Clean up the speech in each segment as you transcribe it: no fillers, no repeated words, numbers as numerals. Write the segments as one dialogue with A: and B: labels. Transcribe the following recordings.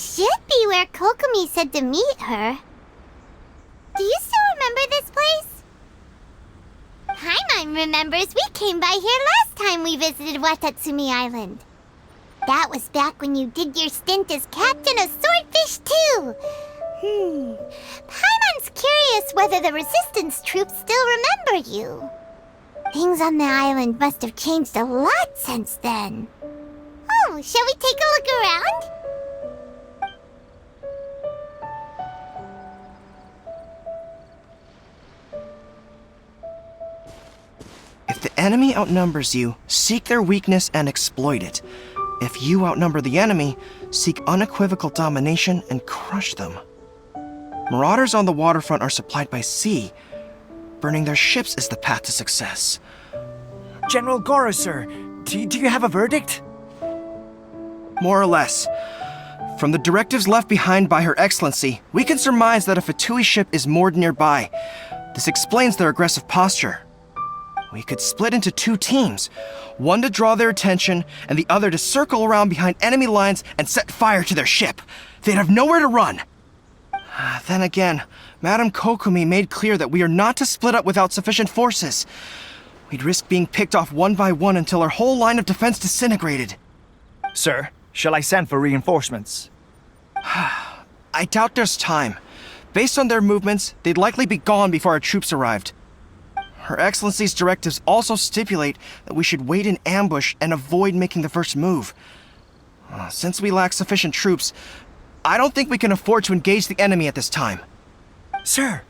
A: This should be where Kokomi said to meet her. Do you still remember this place? Paimon remembers we came by here last time we visited Watatsumi Island. That was back when you did your stint as captain of Swordfish too. Paimon's curious whether the resistance troops still remember you. Things on the island must have changed a lot since then. Oh, shall we take a look around?
B: If the enemy outnumbers you, seek their weakness and exploit it. If you outnumber the enemy, seek unequivocal domination and crush them. Marauders on the waterfront are supplied by sea. Burning their ships is the path to success.
C: General Goro, sir, do you have a verdict?
B: More or less. From the directives left behind by Her Excellency, we can surmise that a Fatui ship is moored nearby. This explains their aggressive posture. We could split into two teams, one to draw their attention and the other to circle around behind enemy lines and set fire to their ship. They'd have nowhere to run. Then again, Madame Kokomi made clear that we are not to split up without sufficient forces. We'd risk being picked off one by one until our whole line of defense disintegrated.
C: Sir, shall I send for reinforcements?
B: I doubt there's time. Based on their movements, they'd likely be gone before our troops arrived. Her Excellency's directives also stipulate that we should wait in ambush and avoid making the first move. Since we lack sufficient troops, I don't think we can afford to engage the enemy at this time.
C: Sir,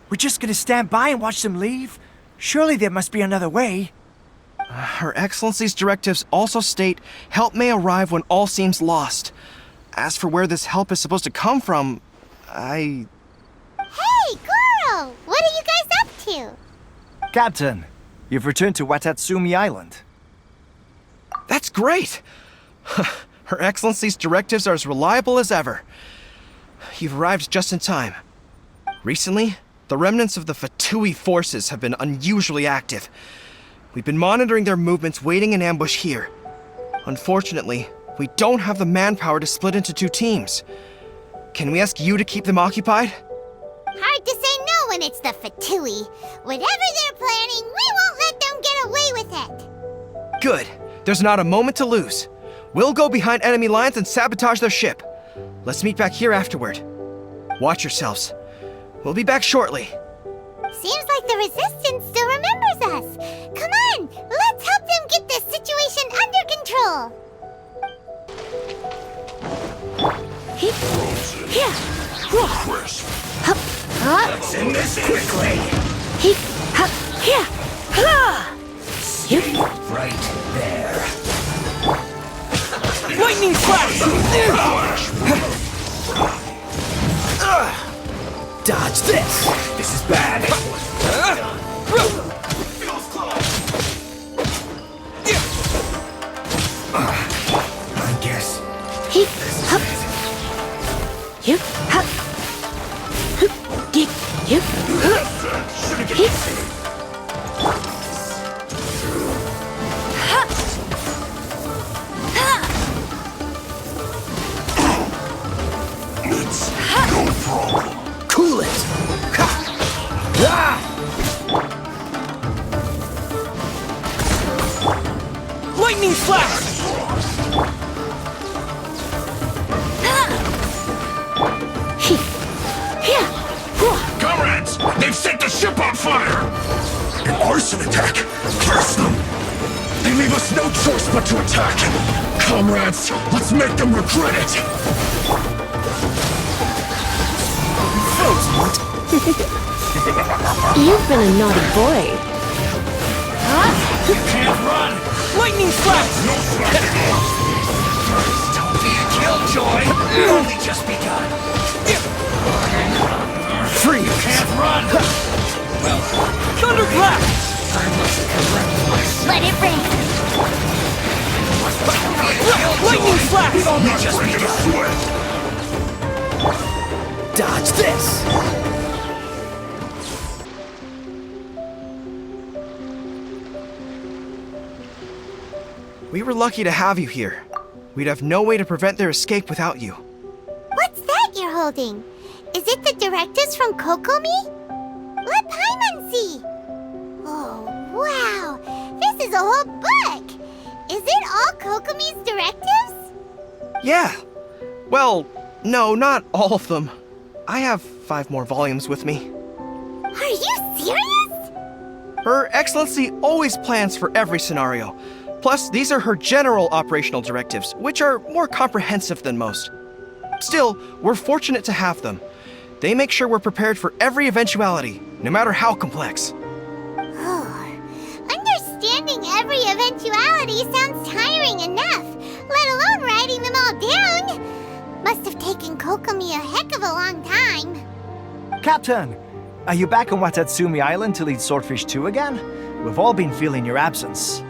C: we're just gonna stand by and watch them leave? Surely there must be another way.
B: Her Excellency's directives also state help may arrive when all seems lost. As for where this help is supposed to come from,
A: Hey, Goro! What are you guys up to?
C: Captain, you've returned to Watatsumi Island.
B: That's great! Her Excellency's directives are as reliable as ever. You've arrived just in time. Recently, the remnants of the Fatui forces have been unusually active. We've been monitoring their movements, waiting in ambush here. Unfortunately, we don't have the manpower to split into two teams. Can we ask you to keep them occupied?
A: Hard to say no when it's the Fatui. Whatever they're planning, we won't let them get away with it.
B: Good. There's not a moment to lose. We'll go behind enemy lines and sabotage their ship. Let's meet back here afterward. Watch yourselves. We'll be back shortly.
A: Seems like the Resistance still remembers us. Come on, let's help them get this situation under control.
D: Crisp.
E: Let's end this quickly. Right there.
C: Lightning flash!
E: Dodge this. This is bad. I guess.
D: It's no problem.
E: Cool it.
C: Lightning flash!
D: Comrades, they've set the ship on fire! An arson attack! Curse them! They leave us no choice but to attack! Comrades, let's make them regret it!
F: You've been a naughty boy.
E: You can't run!
C: Lightning flash!
E: Don't be a killjoy! Only just begun!
C: Free!
E: You can't run!
C: Thunderclap!
E: I must correct myself!
A: Let it rain.
C: Lightning flash!
E: Only just
D: Breaking a
E: begun!
D: sweat!
E: Dodge this!
B: We were lucky to have you here. We'd have no way to prevent their escape without you.
A: holding. Is it the directives from Kokomi? Let Paimon see. Oh, wow. This is a whole book. Is it all Kokomi's directives?
B: Yeah. Well, no, not all of them. I have 5 more volumes with me.
A: Are you serious?
B: Her Excellency always plans for every scenario. Plus, these are her general operational directives, which are more comprehensive than most. Still, we're fortunate to have them. They make sure we're prepared for every eventuality, no matter how complex.
A: Understanding every eventuality sounds tiring enough, let alone writing them all down. Must have taken Kokomi a heck of a long time.
C: Captain, are you back on Watatsumi Island to lead Swordfish 2 again? We've all been feeling your absence.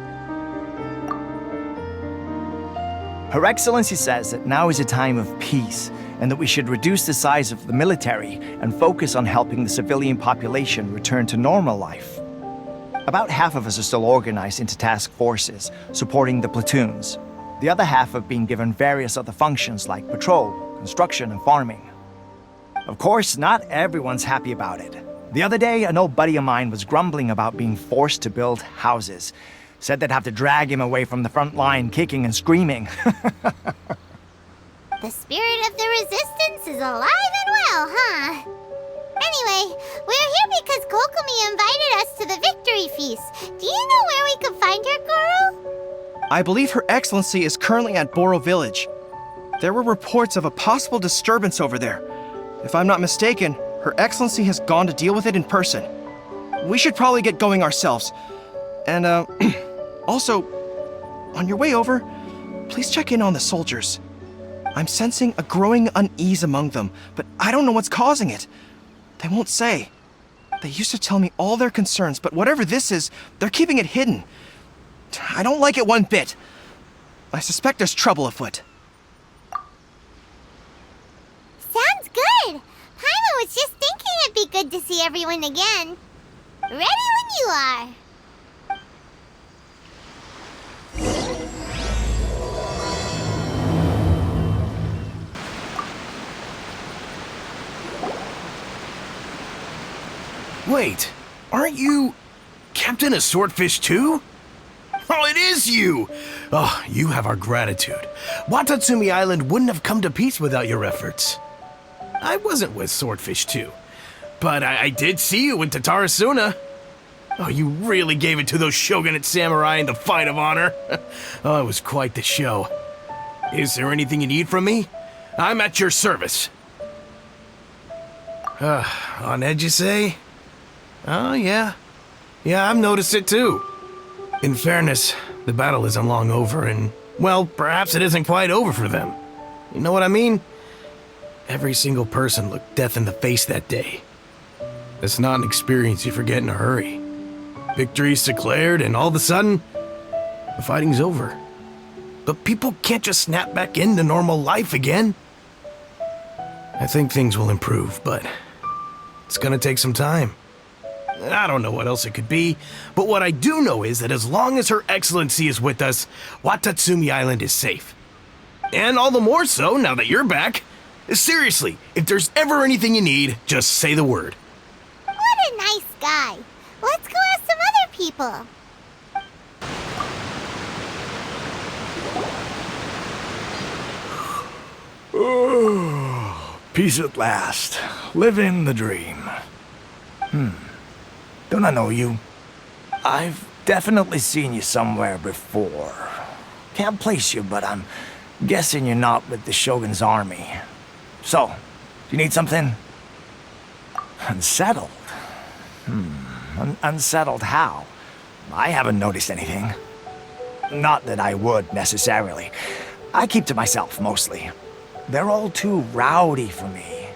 C: Her Excellency says that now is a time of peace, and that we should reduce the size of the military and focus on helping the civilian population return to normal life. About half of us are still organized into task forces, supporting the platoons. The other half have been given various other functions like patrol, construction, and farming. Of course, not everyone's happy about it. The other day, an old buddy of mine was grumbling about being forced to build houses. Said they'd have to drag him away from the front line, kicking and screaming.
A: The spirit of the resistance is alive and well, huh? Anyway, we're here because Kokomi invited us to the victory feast. Do you know where we can find her, Goro?
B: I believe Her Excellency is currently at Boro Village. There were reports of a possible disturbance over there. If I'm not mistaken, Her Excellency has gone to deal with it in person. We should probably get going ourselves. And, also, on your way over, please check in on the soldiers. I'm sensing a growing unease among them, but I don't know what's causing it. They won't say. They used to tell me all their concerns, but whatever this is, they're keeping it hidden. I don't like it one bit. I suspect there's trouble afoot.
A: Sounds good. Paimon was just thinking it'd be good to see everyone again. Ready when you are.
E: Wait, aren't you Captain of Swordfish too? Oh, it is you! Oh, you have our gratitude. Watatsumi Island wouldn't have come to peace without your efforts. I wasn't with Swordfish 2, but I did see you in Tatarasuna. Oh, you really gave it to those shogunate samurai in the fight of honor. Oh, it was quite the show. Is there anything you need from me? I'm at your service. On edge, you say? Oh, yeah. Yeah, I've noticed it too. In fairness, the battle isn't long over, and, well, perhaps it isn't quite over for them. You know what I mean? Every single person looked death in the face that day. It's not an experience you forget in a hurry. Victory's declared, and all of a sudden, the fighting's over. But people can't just snap back into normal life again. I think things will improve, but it's gonna take some time. I don't know what else it could be, but what I do know is that as long as Her Excellency is with us, Watatsumi Island is safe. And all the more so now that you're back. Seriously, if there's ever anything you need, just say the word.
A: What a nice guy. Let's go ask some other people.
C: Peace at last. Living the dream. Don't I know you? I've definitely seen you somewhere before. Can't place you, but I'm guessing you're not with the Shogun's army. So, do you need something? Unsettled? Unsettled how? I haven't noticed anything. Not that I would, necessarily. I keep to myself, mostly. They're all too rowdy for me.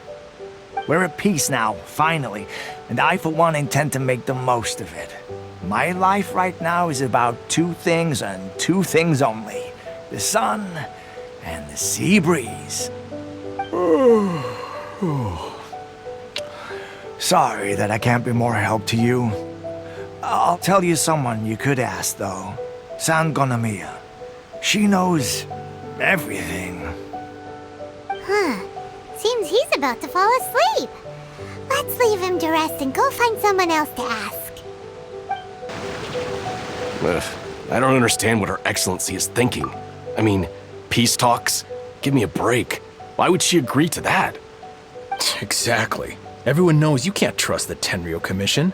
C: We're at peace now, finally, and I, for one, intend to make the most of it. My life right now is about 2 things and 2 things only. The sun and the sea breeze. Sorry that I can't be more help to you. I'll tell you someone you could ask, though. San Gonamiya. She knows everything.
A: Huh. Seems he's He's about to fall asleep. Let's leave him to rest and go find someone else to ask.
G: Ugh, I don't understand what Her Excellency is thinking. I mean, peace talks? Give me a break. Why would she agree to that?
H: Exactly. Everyone knows you can't trust the Tenryo Commission.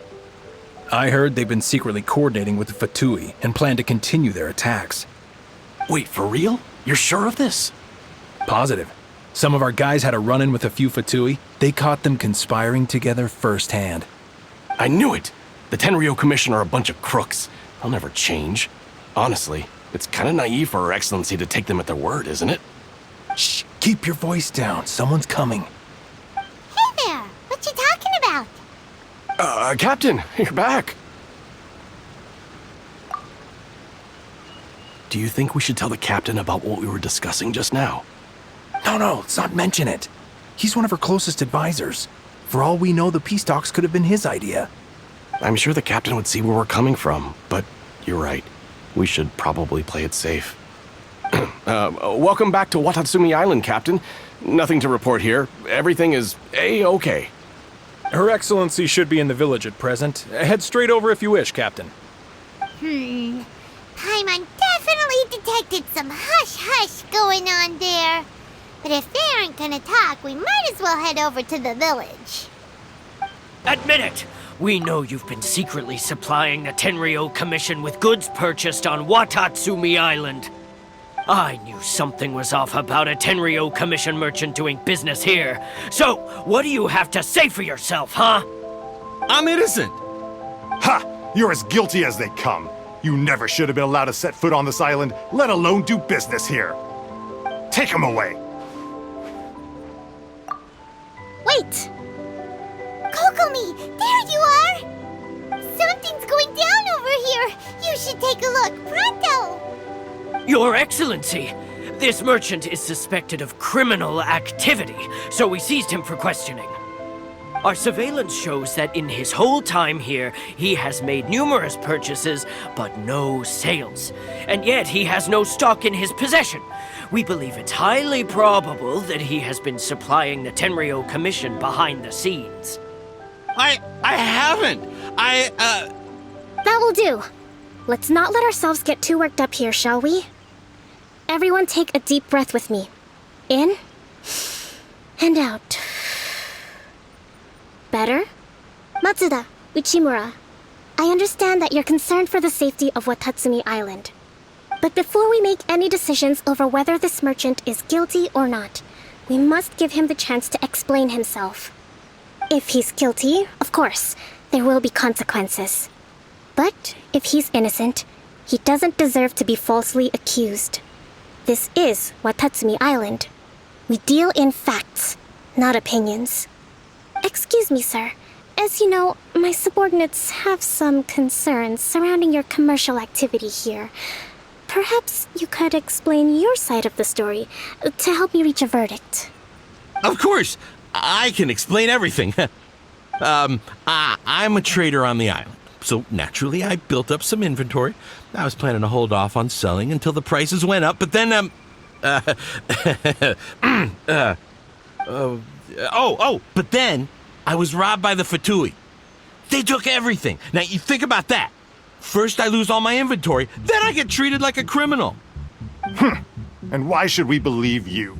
H: I heard they've been secretly coordinating with the Fatui and plan to continue their attacks.
G: Wait, for real? You're sure of this?
H: Positive. Some of our guys had a run-in with a few Fatui. They caught them conspiring together firsthand.
G: I knew it! The Tenryo Commission are a bunch of crooks. They'll never change. Honestly, it's kind of naive for Her Excellency to take them at their word, isn't it?
H: Shh, keep your voice down. Someone's coming.
A: Hey there! What you talking about?
G: Captain, you're back. Do you think we should tell the captain about what we were discussing just now?
H: No, let's not mention it. He's one of her closest advisors. For all we know, the peace talks could have been his idea.
G: I'm sure the captain would see where we're coming from, but you're right. We should probably play it safe. Welcome back to Watatsumi Island, Captain. Nothing to report here. Everything is A-okay.
H: Her Excellency should be in the village at present. Head straight over if you wish, Captain.
A: Paimon definitely detected some hush-hush going on there. But if they aren't gonna talk, we might as well head over to the village.
I: Admit it! We know you've been secretly supplying the Tenryo Commission with goods purchased on Watatsumi Island. I knew something was off about a Tenryo Commission merchant doing business here. So, what do you have to say for yourself, huh?
J: I'm innocent!
D: Ha! You're as guilty as they come. You never should have been allowed to set foot on this island, let alone do business here. Take him away.
A: Wait! Kokomi, there you are! Something's going down over here! You should take a look, pronto!
I: Your Excellency, this merchant is suspected of criminal activity, so we seized him for questioning. Our surveillance shows that in his whole time here, he has made numerous purchases, but no sales. And yet he has no stock in his possession. We believe it's highly probable that he has been supplying the Tenryo Commission behind the scenes.
J: I haven't!
F: That will do. Let's not let ourselves get too worked up here, shall we? Everyone take a deep breath with me. In and out. Better? Matsuda, Uchimura, I understand that you're concerned for the safety of Watatsumi Island. But before we make any decisions over whether this merchant is guilty or not, we must give him the chance to explain himself. If he's guilty, of course, there will be consequences. But if he's innocent, he doesn't deserve to be falsely accused. This is Watatsumi Island. We deal in facts, not opinions. Excuse me, sir. As you know, my subordinates have some concerns surrounding your commercial activity here. Perhaps you could explain your side of the story to help me reach a verdict.
J: Of course! I can explain everything. I'm a trader on the island, so naturally I built up some inventory. I was planning to hold off on selling until the prices went up, but then, but then I was robbed by the Fatui. They took everything. Now, you think about that. First I lose all my inventory, then I get treated like a criminal.
D: And why should we believe you?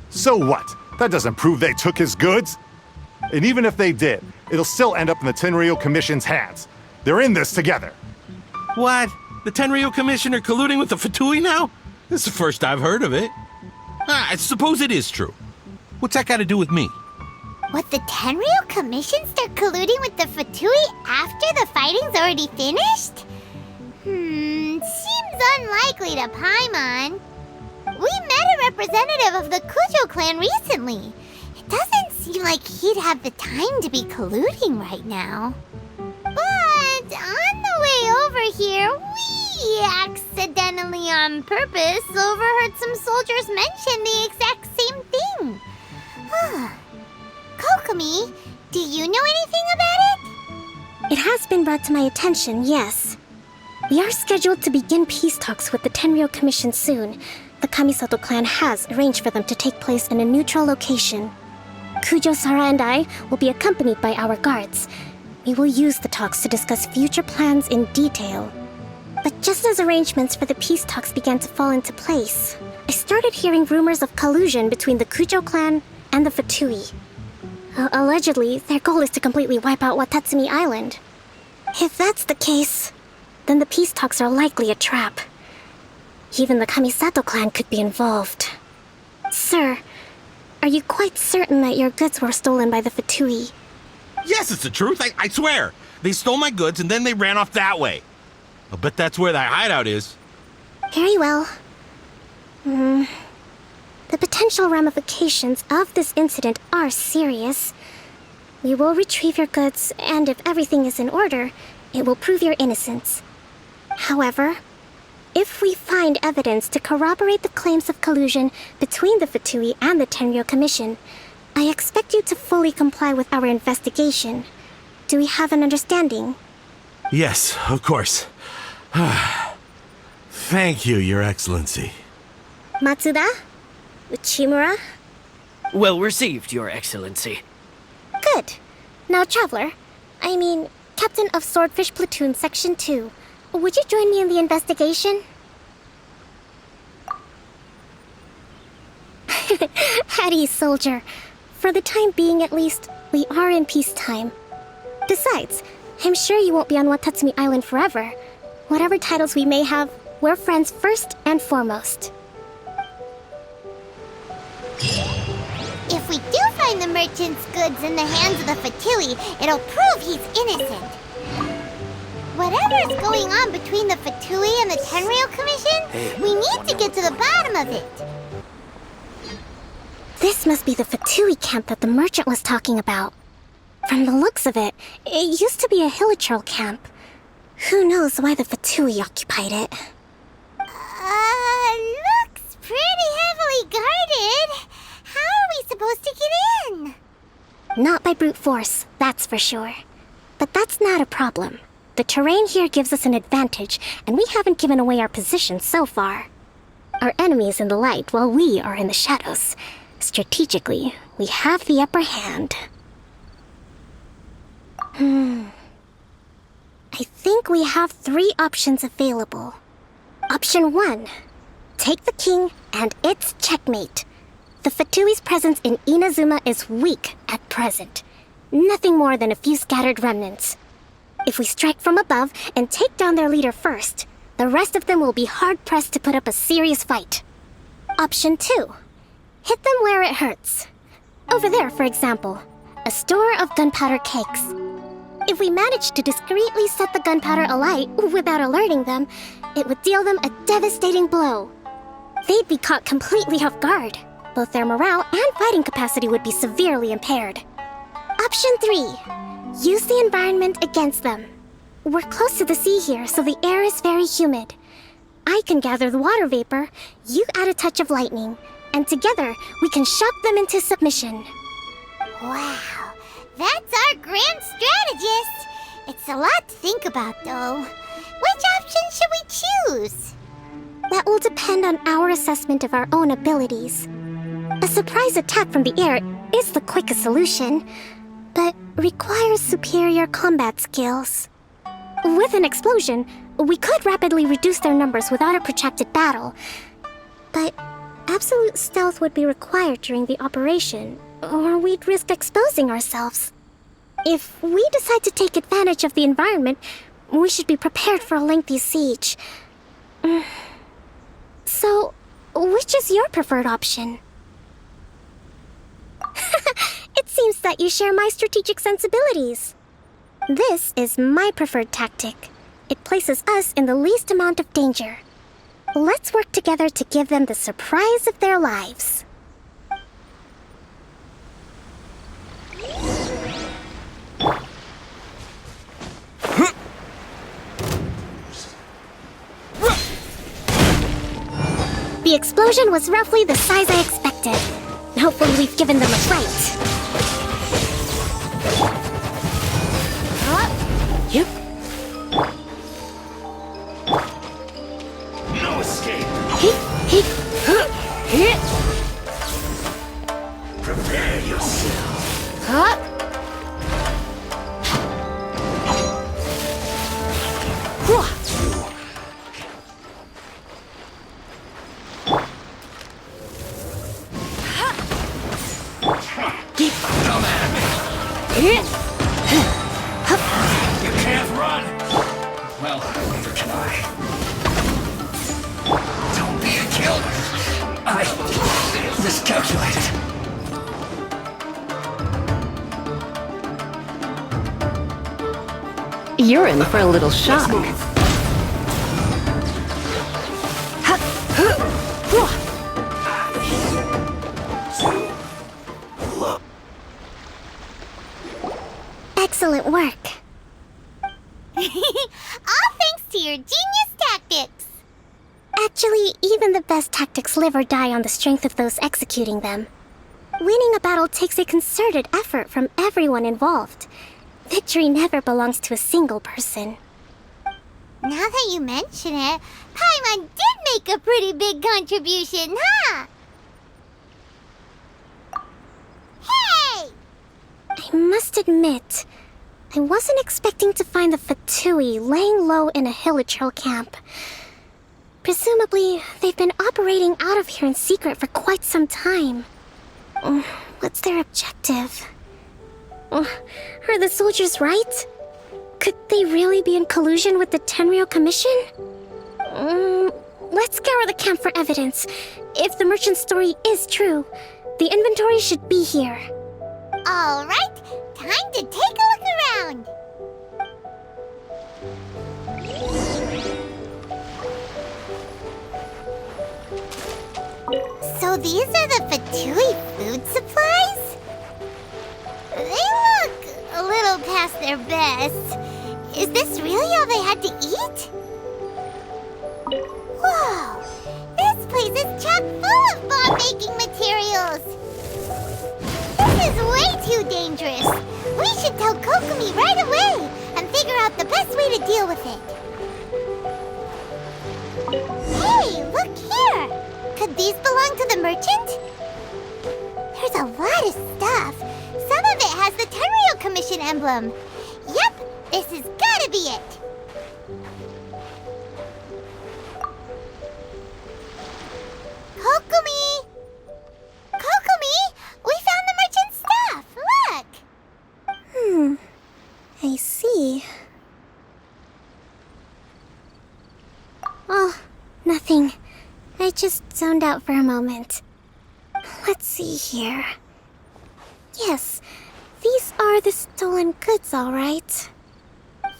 D: So what? That doesn't prove they took his goods. And even if they did, it'll still end up in the Tenryo Commission's hands. They're in this together.
J: What? The Tenryo Commission are colluding with the Fatui now? This is the first I've heard of it. I suppose it is true. What's that got to do with me?
A: What, the Tenryo Commission start colluding with the Fatui after the fighting's already finished? Seems unlikely to Paimon. We met a representative of the Kujo clan recently. It doesn't seem like he'd have the time to be colluding right now. But on the way over here, we accidentally on purpose overheard some soldiers mention the exact same thing. Kokomi, do you know anything about it?
F: It has been brought to my attention, yes. We are scheduled to begin peace talks with the Tenryo Commission soon, the Kamisato clan has arranged for them to take place in a neutral location. Kujo, Sara, and I will be accompanied by our guards. We will use the talks to discuss future plans in detail. But just as arrangements for the peace talks began to fall into place, I started hearing rumors of collusion between the Kujo clan and the Fatui. Allegedly, their goal is to completely wipe out Watatsumi Island. If that's the case, then the peace talks are likely a trap. Even the Kamisato clan could be involved. Sir, are you quite certain that your goods were stolen by the Fatui?
J: Yes, it's the truth. I swear. They stole my goods and then they ran off that way. I'll bet that's where that hideout is.
F: Very well. The potential ramifications of this incident are serious. We will retrieve your goods, and if everything is in order, it will prove your innocence. However, if we find evidence to corroborate the claims of collusion between the Fatui and the Tenryo Commission, I expect you to fully comply with our investigation. Do we have an understanding?
J: Yes, of course. Thank you, Your Excellency.
F: Matsuda? Uchimura?
I: Well received, Your Excellency.
F: Good. Now, Traveler, Captain of Swordfish Platoon Section 2, would you join me in the investigation? At ease, soldier. For the time being, at least, we are in peacetime. Besides, I'm sure you won't be on Watatsumi Island forever. Whatever titles we may have, we're friends first and foremost.
A: If we do find the merchant's goods in the hands of the Fatui, it'll prove he's innocent. Whatever is going on between the Fatui and the Tenryo Commission, we need to get to the bottom of it.
F: This must be the Fatui camp that the merchant was talking about. From the looks of it, it used to be a Hilichurl camp. Who knows why the Fatui occupied it?
A: Looks pretty heavily guarded. How are we supposed to get in?
F: Not by brute force, that's for sure. But that's not a problem. The terrain here gives us an advantage, and we haven't given away our position so far. Our enemy is in the light while we are in the shadows. Strategically, we have the upper hand. I think we have 3 options available. Option 1. Take the king and its checkmate. The Fatui's presence in Inazuma is weak at present. Nothing more than a few scattered remnants. If we strike from above and take down their leader first, the rest of them will be hard-pressed to put up a serious fight. Option 2. Hit them where it hurts. Over there, for example, a store of gunpowder cakes. If we manage to discreetly set the gunpowder alight without alerting them, it would deal them a devastating blow. They'd be caught completely off guard. Both their morale and fighting capacity would be severely impaired. Option 3. Use the environment against them. We're close to the sea here, so the air is very humid. I can gather the water vapor, you add a touch of lightning, and together we can shock them into submission.
A: Wow, that's our grand strategist. It's a lot to think about, though. Which option should we choose?
F: That will depend on our assessment of our own abilities. A surprise attack from the air is the quickest solution, but requires superior combat skills. With an explosion, we could rapidly reduce their numbers without a protracted battle, but absolute stealth would be required during the operation, or we'd risk exposing ourselves. If we decide to take advantage of the environment, we should be prepared for a lengthy siege. So, which is your preferred option? It seems that you share my strategic sensibilities. This is my preferred tactic. It places us in the least amount of danger. Let's work together to give them the surprise of their lives. The explosion was roughly the size I expected. Hopefully we've given them a fright.
I: Yep.
D: No escape!
F: Hey.
D: I miscalculated.
K: You're in for a little shock.
F: Excellent work.
A: All thanks to your genius tactics.
F: Actually, even the best tactics live or die on the strength of those executing them. Winning a battle takes a concerted effort from everyone involved. Victory never belongs to a single person.
A: Now that you mention it, Paimon did make a pretty big contribution, huh? Hey!
F: I must admit, I wasn't expecting to find the Fatui laying low in a Hilichurl camp. Presumably, they've been operating out of here in secret for quite some time. What's their objective? Are the soldiers right? Could they really be in collusion with the Tenryou Commission? Let's scour the camp for evidence. If the merchant's story is true, the inventory should be here.
A: All right, time to take a look around. So these are the Fatui food supplies? They look a little past their best. Is this really all they had to eat? Whoa! This place is chock full of bomb-making materials! This is way too dangerous! We should tell Kokomi right away and figure out the best way to deal with it. Hey, look here! Could these belong to the merchant? There's a lot of stuff. Some of it has the Tenryou Commission emblem. Yep, this has gotta be it. Kokomi! Kokomi! We found the merchant's stuff! Look!
F: I see. Oh, nothing. I just zoned out for a moment. Let's see here. Yes, these are the stolen goods, all right.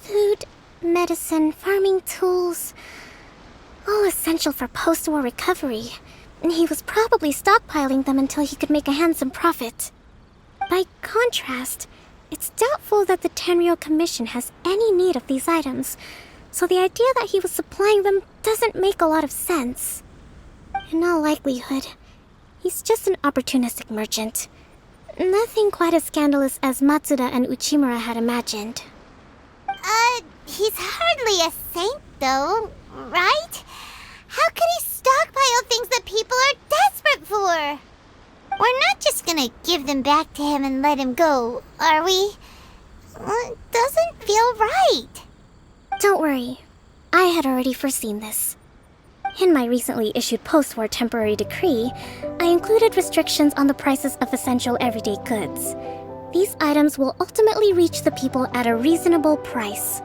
F: Food, medicine, farming tools. All essential for post-war recovery. And he was probably stockpiling them until he could make a handsome profit. By contrast, it's doubtful that the Tenryou Commission has any need of these items, so the idea that he was supplying them doesn't make a lot of sense. In all likelihood, he's just an opportunistic merchant. Nothing quite as scandalous as Matsuda and Uchimura had imagined.
A: He's hardly a saint, though, right? How could he stockpile things that people are desperate for? We're not just gonna give them back to him and let him go, are we? It doesn't feel right.
F: Don't worry. I had already foreseen this. In my recently issued post-war temporary decree, I included restrictions on the prices of essential everyday goods. These items will ultimately reach the people at a reasonable price.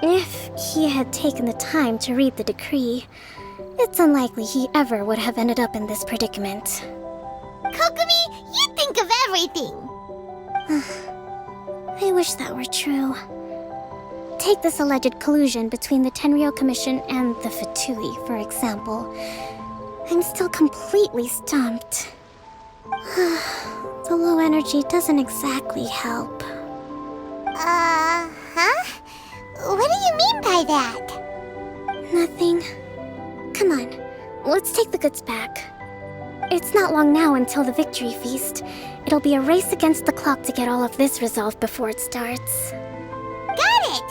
F: If he had taken the time to read the decree, it's unlikely he ever would have ended up in this predicament.
A: Kokomi, you think of everything!
F: I wish that were true. Take this alleged collusion between the Tenryou Commission and the Fatui, for example. I'm still completely stumped. The low energy doesn't exactly help.
A: Huh? What do you mean by that?
F: Nothing. Come on, let's take the goods back. It's not long now until the victory feast. It'll be a race against the clock to get all of this resolved before it starts.
A: Got it!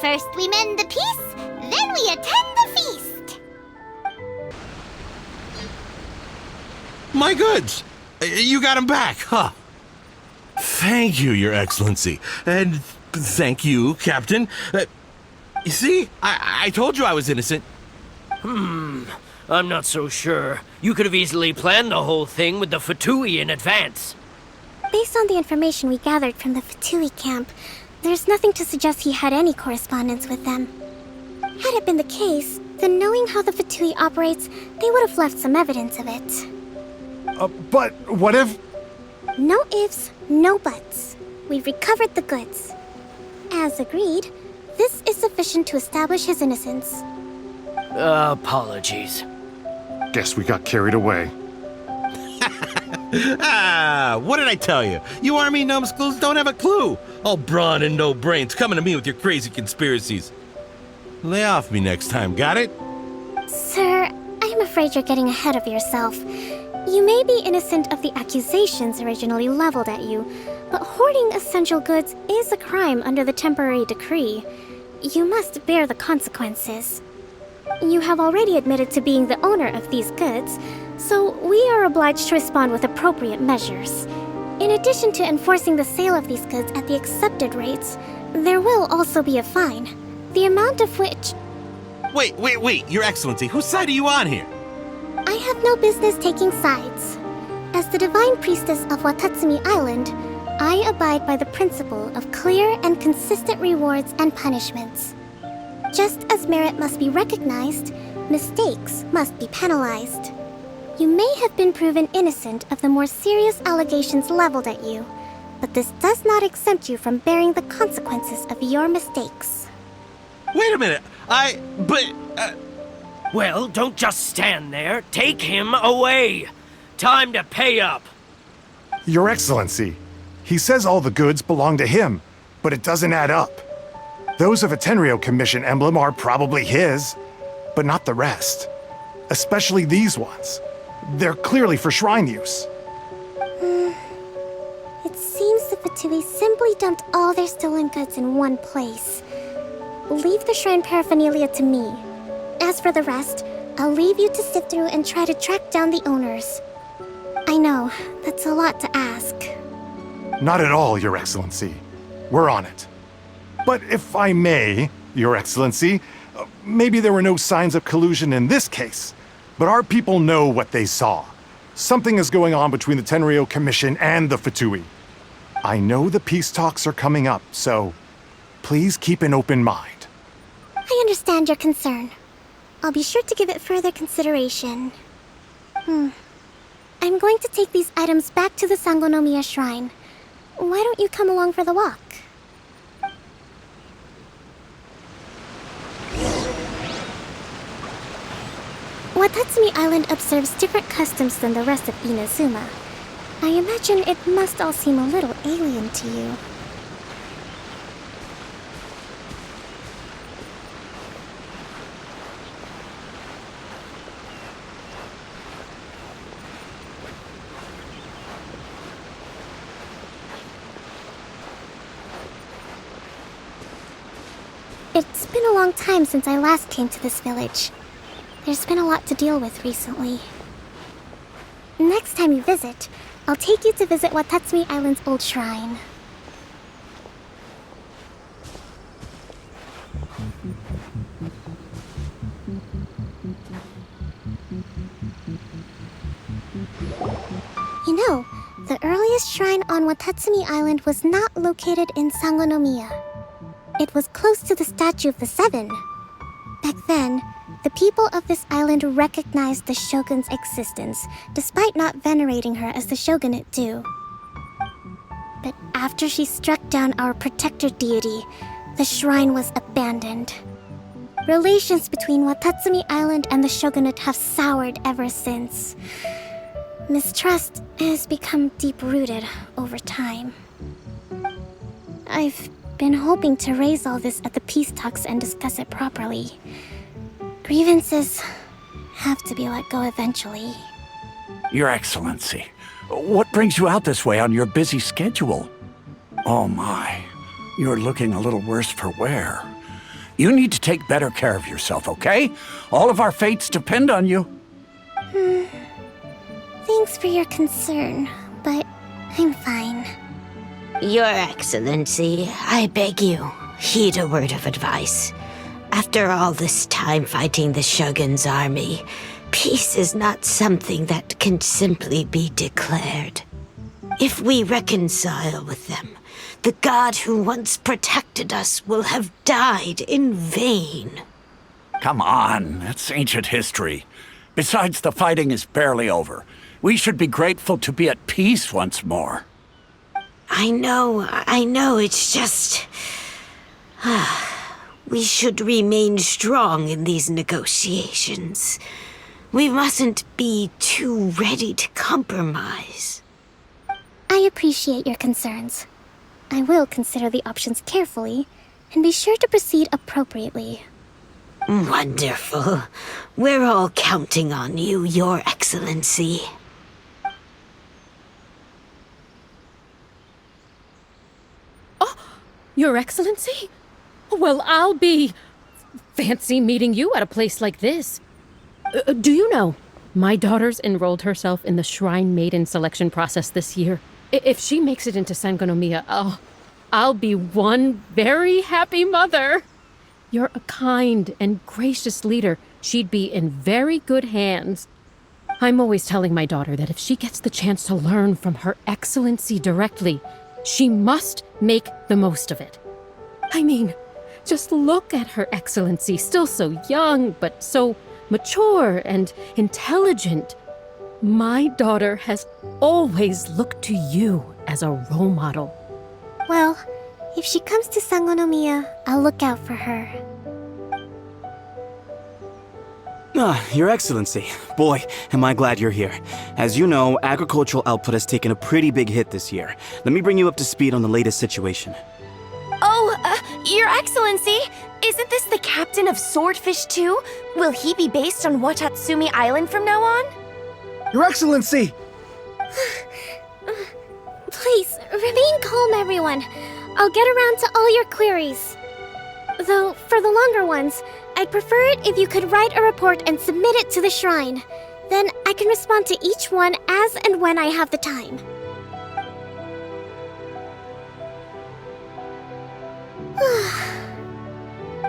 A: First we mend the peace, then we attend the feast!
J: My goods! You got them back, huh? Thank you, Your Excellency. And thank you, Captain. You see, I told you I was innocent.
I: I'm not so sure. You could have easily planned the whole thing with the Fatui in advance.
F: Based on the information we gathered from the Fatui camp, there's nothing to suggest he had any correspondence with them. Had it been the case, then knowing how the Fatui operates, they would have left some evidence of it.
L: But what if...
F: No ifs, no buts. We've recovered the goods. As agreed, this is sufficient to establish his innocence.
I: Apologies.
L: Guess we got carried away.
J: What did I tell you? You army numbskulls don't have a clue. All brawn and no brains coming to me with your crazy conspiracies. Lay off me next time, got it?
F: Sir, I'm afraid you're getting ahead of yourself. You may be innocent of the accusations originally leveled at you, but hoarding essential goods is a crime under the temporary decree. You must bear the consequences. You have already admitted to being the owner of these goods, so we are obliged to respond with appropriate measures. In addition to enforcing the sale of these goods at the accepted rates, there will also be a fine, the amount of which...
J: Wait, Your Excellency, whose side are you on here?
F: I have no business taking sides. As the Divine Priestess of Watatsumi Island, I abide by the principle of clear and consistent rewards and punishments. Just as merit must be recognized, mistakes must be penalized. You may have been proven innocent of the more serious allegations leveled at you, but this does not exempt you from bearing the consequences of your mistakes.
J: Wait a minute,
I: Well, don't just stand there. Take him away. Time to pay up.
L: Your Excellency, he says all the goods belong to him, but it doesn't add up. Those of a Tenryo Commission emblem are probably his, but not the rest. Especially these ones. They're clearly for shrine use.
F: It seems the Fatui simply dumped all their stolen goods in one place. Leave the shrine paraphernalia to me. As for the rest, I'll leave you to sift through and try to track down the owners. I know, that's a lot to ask.
L: Not at all, Your Excellency. We're on it. But if I may, Your Excellency, maybe there were no signs of collusion in this case, but our people know what they saw. Something is going on between the Tenryo Commission and the Fatui. I know the peace talks are coming up, so please keep an open mind.
F: I understand your concern. I'll be sure to give it further consideration. I'm going to take these items back to the Sangonomiya Shrine. Why don't you come along for the walk? Watatsumi Island observes different customs than the rest of Inazuma. I imagine it must all seem a little alien to you. It's been a long time since I last came to this village. There's been a lot to deal with recently. Next time you visit, I'll take you to visit Watatsumi Island's old shrine. You know, the earliest shrine on Watatsumi Island was not located in Sangonomiya. It was close to the Statue of the Seven. Back then, the people of this island recognized the shogun's existence, despite not venerating her as the shogunate do. But after she struck down our protector deity, the shrine was abandoned. Relations between Watatsumi Island and the shogunate have soured ever since. Mistrust has become deep-rooted over time. I've been hoping to raise all this at the peace talks and discuss it properly. Grievances have to be let go eventually.
M: Your Excellency, what brings you out this way on your busy schedule? Oh my, you're looking a little worse for wear. You need to take better care of yourself, okay? All of our fates depend on you.
F: Thanks for your concern, but I'm fine.
N: Your Excellency, I beg you, heed a word of advice. After all this time fighting the Shogun's army, peace is not something that can simply be declared. If we reconcile with them, the god who once protected us will have died in vain.
M: Come on, that's ancient history. Besides, the fighting is barely over. We should be grateful to be at peace once more.
N: I know, it's just... We should remain strong in these negotiations. We mustn't be too ready to compromise.
F: I appreciate your concerns. I will consider the options carefully and be sure to proceed appropriately.
N: Wonderful. We're all counting on you, Your Excellency.
O: Your Excellency? Well, I'll be... fancy meeting you at a place like this. Do you know, my daughter's enrolled herself in the Shrine Maiden selection process this year. If she makes it into Sangonomiya, I'll be one very happy mother. You're a kind and gracious leader. She'd be in very good hands. I'm always telling my daughter that if she gets the chance to learn from Her Excellency directly, she must make the most of it. I mean, just look at Her Excellency, still so young, but so mature and intelligent. My daughter has always looked to you as a role model.
F: Well, if she comes to Sangonomiya, I'll look out for her.
P: Your Excellency. Boy, am I glad you're here. As you know, agricultural output has taken a pretty big hit this year. Let me bring you up to speed on the latest situation.
Q: Your Excellency, isn't this the captain of Swordfish too? Will he be based on Watatsumi Island from now on?
P: Your Excellency!
F: Please, remain calm, everyone. I'll get around to all your queries. Though, for the longer ones, I'd prefer it if you could write a report and submit it to the shrine. Then I can respond to each one as and when I have the time.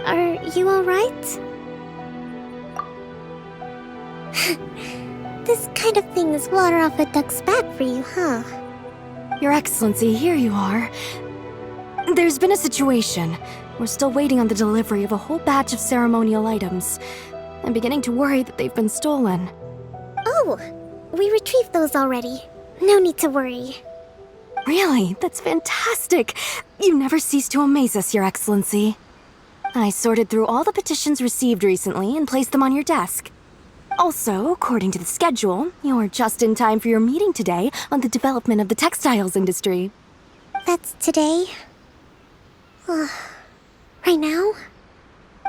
F: Are you alright? This kind of thing is water off a duck's back for you, huh?
Q: Your Excellency, here you are. There's been a situation. We're still waiting on the delivery of a whole batch of ceremonial items. I'm beginning to worry that they've been stolen.
F: Oh, we retrieved those already. No need to worry.
Q: Really? That's fantastic! You never cease to amaze us, Your Excellency. I sorted through all the petitions received recently and placed them on your desk. Also, according to the schedule, you're just in time for your meeting today on the development of the textiles industry.
F: That's today? Right now?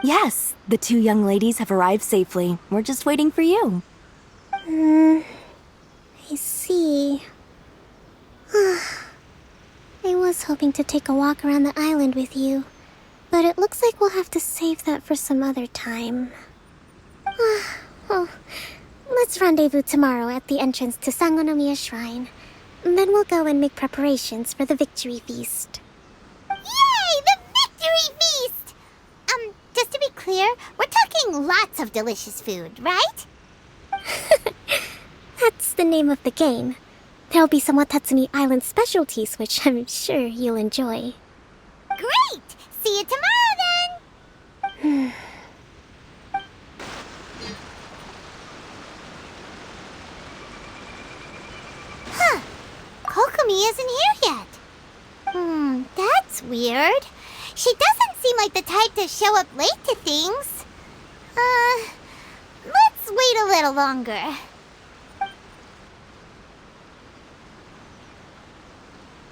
Q: Yes, the two young ladies have arrived safely. We're just waiting for you.
F: I see. I was hoping to take a walk around the island with you, but it looks like we'll have to save that for some other time. Well, let's rendezvous tomorrow at the entrance to Sangonomiya Shrine. Then we'll go and make preparations for the victory feast.
A: Yay! The victory feast! Just to be clear, we're talking lots of delicious food, right?
F: That's the name of the game. There'll be some Watatsumi Island specialties, which I'm sure you'll enjoy.
A: Great! See you tomorrow, then! Huh. Kokomi isn't here yet. That's weird. She doesn't seem like the type to show up late to things. Let's wait a little longer.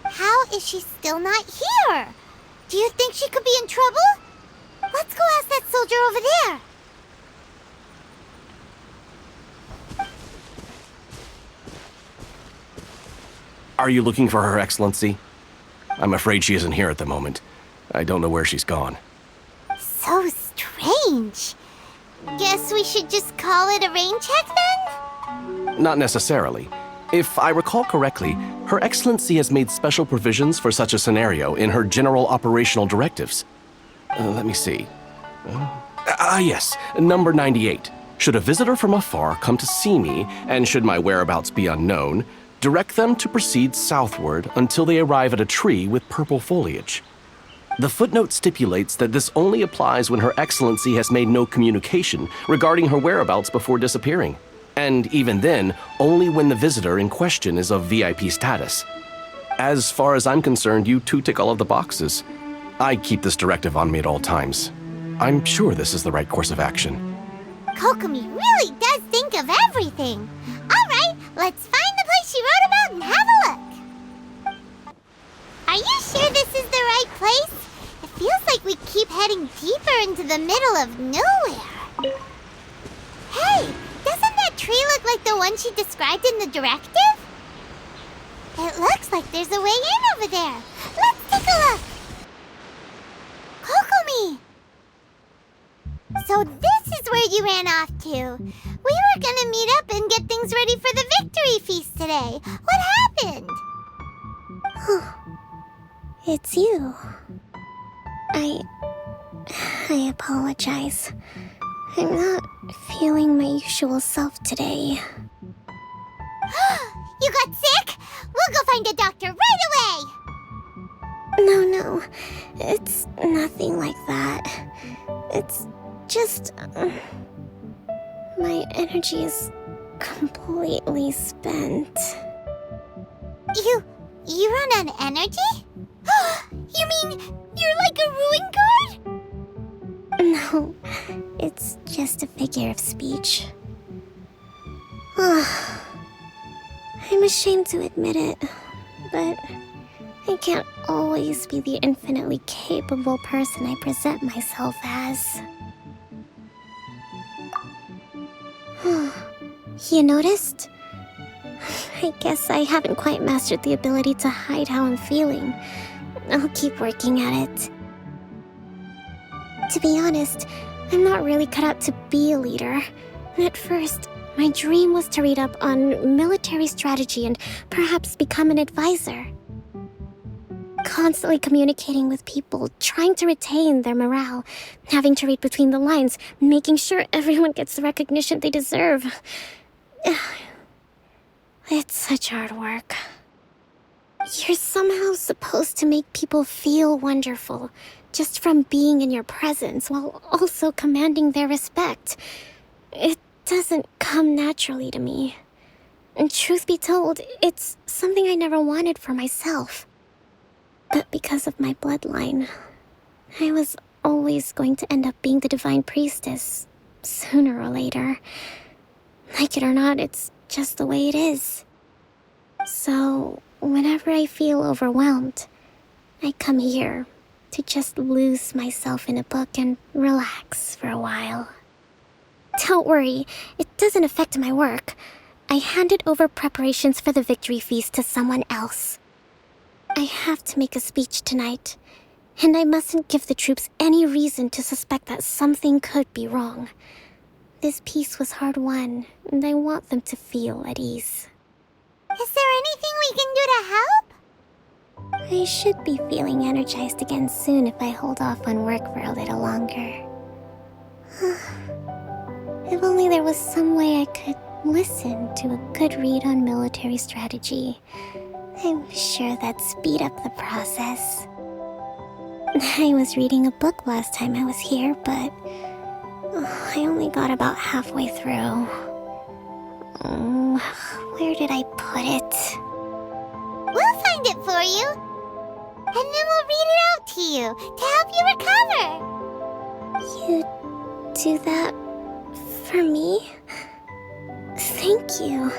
A: How is she still not here? Do you think she could be in trouble? Let's go ask that soldier over there.
G: Are you looking for Her Excellency? I'm afraid she isn't here at the moment. I don't know where she's gone.
A: So strange. Guess we should just call it a rain check then?
G: Not necessarily. If I recall correctly, Her Excellency has made special provisions for such a scenario in her general operational directives. Let me see. Yes, number 98. Should a visitor from afar come to see me, and should my whereabouts be unknown, direct them to proceed southward until they arrive at a tree with purple foliage. The footnote stipulates that this only applies when Her Excellency has made no communication regarding her whereabouts before disappearing. And even then, only when the visitor in question is of VIP status. As far as I'm concerned, you two tick all of the boxes. I keep this directive on me at all times. I'm sure this is the right course of action.
A: Kokomi really does think of everything. All right, let's find the place she wrote about and have a look. Are you sure this is the right place? It feels like we keep heading deeper into the middle of nowhere. Hey, doesn't that tree look like the one she described in the directive? It looks like there's a way in over there. Let's take a look. Kokomi! So this is where you ran off to. We were gonna meet up and get things ready for the victory feast today. What happened?
F: It's you. I apologize. I'm not feeling my usual self today.
A: You got sick? We'll go find a doctor right away!
F: No. It's nothing like that. It's just... my energy is completely spent.
A: You run on energy? You mean you're like a ruin guard?
F: No, it's just a figure of speech. I'm ashamed to admit it, but I can't always be the infinitely capable person I present myself as. You noticed? I guess I haven't quite mastered the ability to hide how I'm feeling. I'll keep working at it. To be honest, I'm not really cut out to be a leader. At first, my dream was to read up on military strategy and perhaps become an advisor. Constantly communicating with people, trying to retain their morale, having to read between the lines, making sure everyone gets the recognition they deserve. It's such hard work. You're somehow supposed to make people feel wonderful, just from being in your presence, while also commanding their respect. It doesn't come naturally to me. And truth be told, it's something I never wanted for myself. But because of my bloodline, I was always going to end up being the Divine Priestess, sooner or later. Like it or not, it's just the way it is. So, whenever I feel overwhelmed, I come here to just lose myself in a book and relax for a while. Don't worry, it doesn't affect my work. I handed over preparations for the victory feast to someone else. I have to make a speech tonight, and I mustn't give the troops any reason to suspect that something could be wrong. This peace was hard won, and I want them to feel at ease.
A: Is there anything we can do to help?
F: I should be feeling energized again soon if I hold off on work for a little longer. If only there was some way I could listen to a good read on military strategy. I'm sure that'd speed up the process. I was reading a book last time I was here, but I only got about halfway through. Where did I put it?
A: We'll find it for you. And then we'll read it out to you to help you recover.
F: You do that for me? Thank you.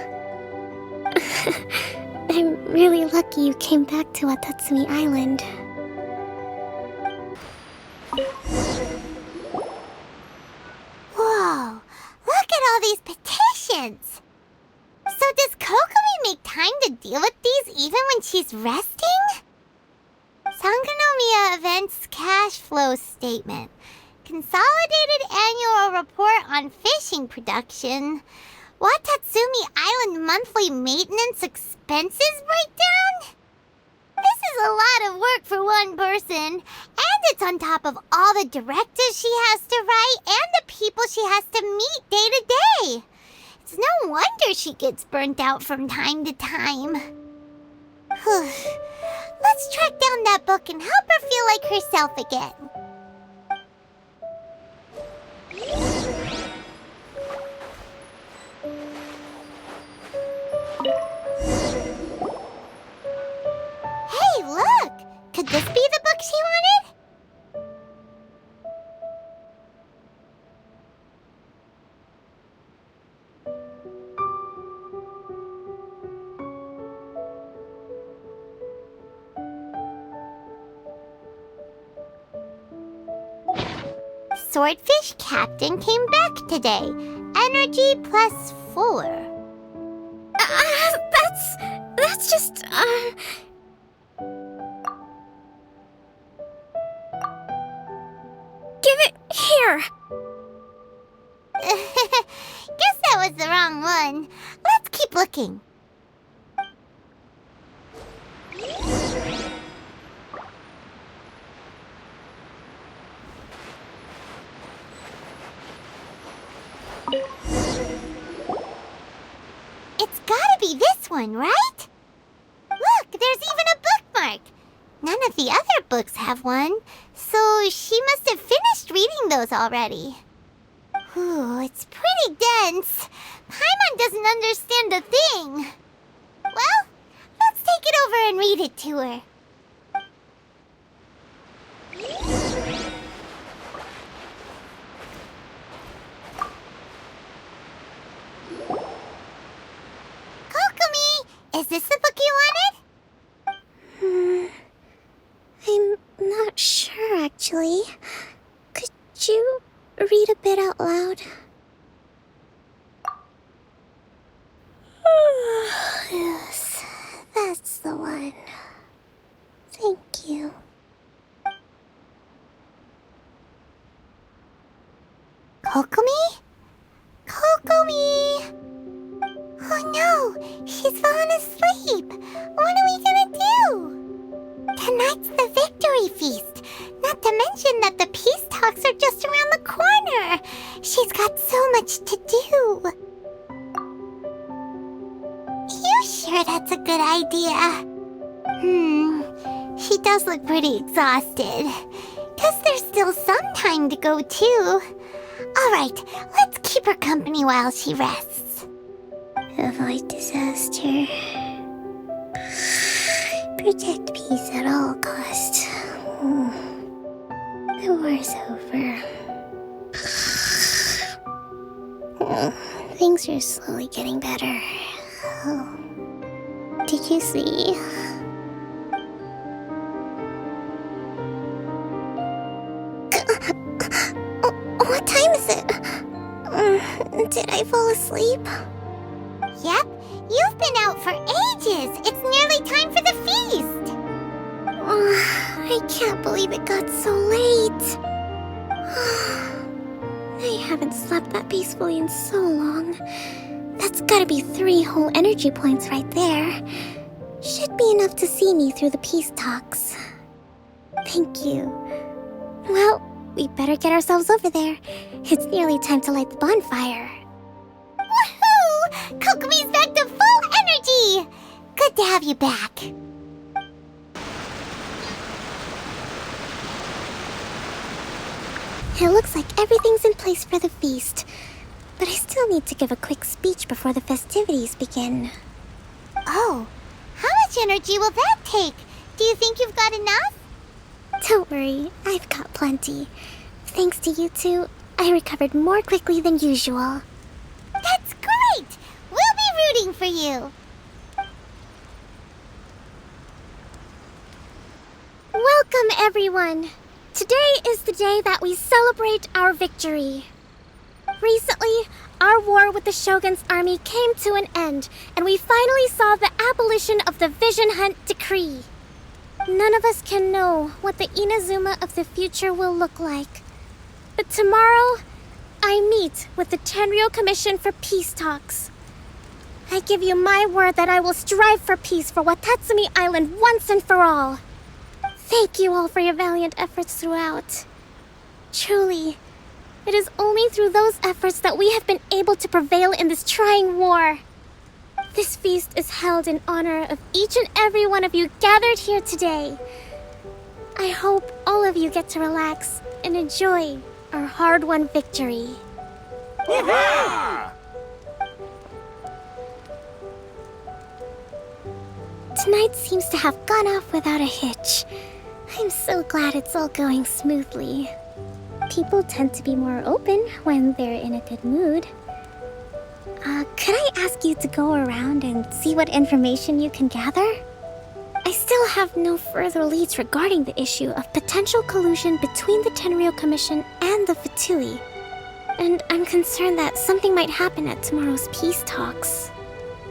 F: I'm really lucky you came back to Watatsumi Island.
A: Whoa, look at all these petitions. So does Kokomi make time to deal with these even when she's resting? Sangonomiya Events Cash Flow Statement. Consolidated Annual Report on Fishing Production. Watatsumi Island Monthly Maintenance Expenses Breakdown? This is a lot of work for one person, and it's on top of all the directives she has to write and the people she has to meet day to day. It's no wonder she gets burnt out from time to time. Let's track down that book and help her feel like herself again. Hey, look! Could this be the book she wanted? Swordfish Captain came back today. Energy +4.
F: That's just, Give it here!
A: Guess that was the wrong one. Let's keep looking. It's gotta be this one, right? Look, there's even a bookmark. None of the other books have one, so she must have finished reading those already. Ooh, it's pretty dense. Paimon doesn't understand a thing. Well, let's take it over and read it to her. Kokomi, is this the book you wanted?
F: I'm not sure, actually. Could you read a bit out loud? Yes, that's the one. Thank you.
A: Kokomi? Kokomi! Oh no, she's fallen asleep. What are we gonna do? Tonight's the victory feast. Not to mention that the peace talks are just around the corner. She's got so much to do. You sure that's a good idea? She does look pretty exhausted. Guess there's still some time to go too. Alright, let's keep her company while she rests.
F: Avoid disaster. Protect peace at all costs. The war's over. Things are slowly getting better. Did you see? What time is it? Did I fall asleep?
A: Yep, you've been out for ages. It's nearly time for the feast.
F: I can't believe it got so late. I haven't slept that peacefully in so long. That's gotta be 3 whole energy points right there. Should be enough to see me through the peace talks. Thank you. Well, we better get ourselves over there. It's nearly time to light the bonfire.
A: Woohoo! Kokomi's back to full energy! Good to have you back.
F: It looks like everything's in place for the feast. But I still need to give a quick speech before the festivities begin.
A: Oh, how much energy will that take? Do you think you've got enough?
F: Don't worry, I've got plenty. Thanks to you two, I recovered more quickly than usual.
A: That's great! We'll be rooting for you.
F: Welcome, everyone! Today is the day that we celebrate our victory. Recently, our war with the Shogun's army came to an end, and we finally saw the abolition of the Vision Hunt Decree. None of us can know what the Inazuma of the future will look like. But tomorrow, I meet with the Tenryou Commission for Peace Talks. I give you my word that I will strive for peace for Watatsumi Island once and for all. Thank you all for your valiant efforts throughout. Truly, it is only through those efforts that we have been able to prevail in this trying war. This feast is held in honor of each and every one of you gathered here today. I hope all of you get to relax and enjoy our hard-won victory. Tonight seems to have gone off without a hitch. I'm so glad it's all going smoothly. People tend to be more open when they're in a good mood. Could I ask you to go around and see what information you can gather? I still have no further leads regarding the issue of potential collusion between the Tenryou Commission and the Fatui. And I'm concerned that something might happen at tomorrow's peace talks.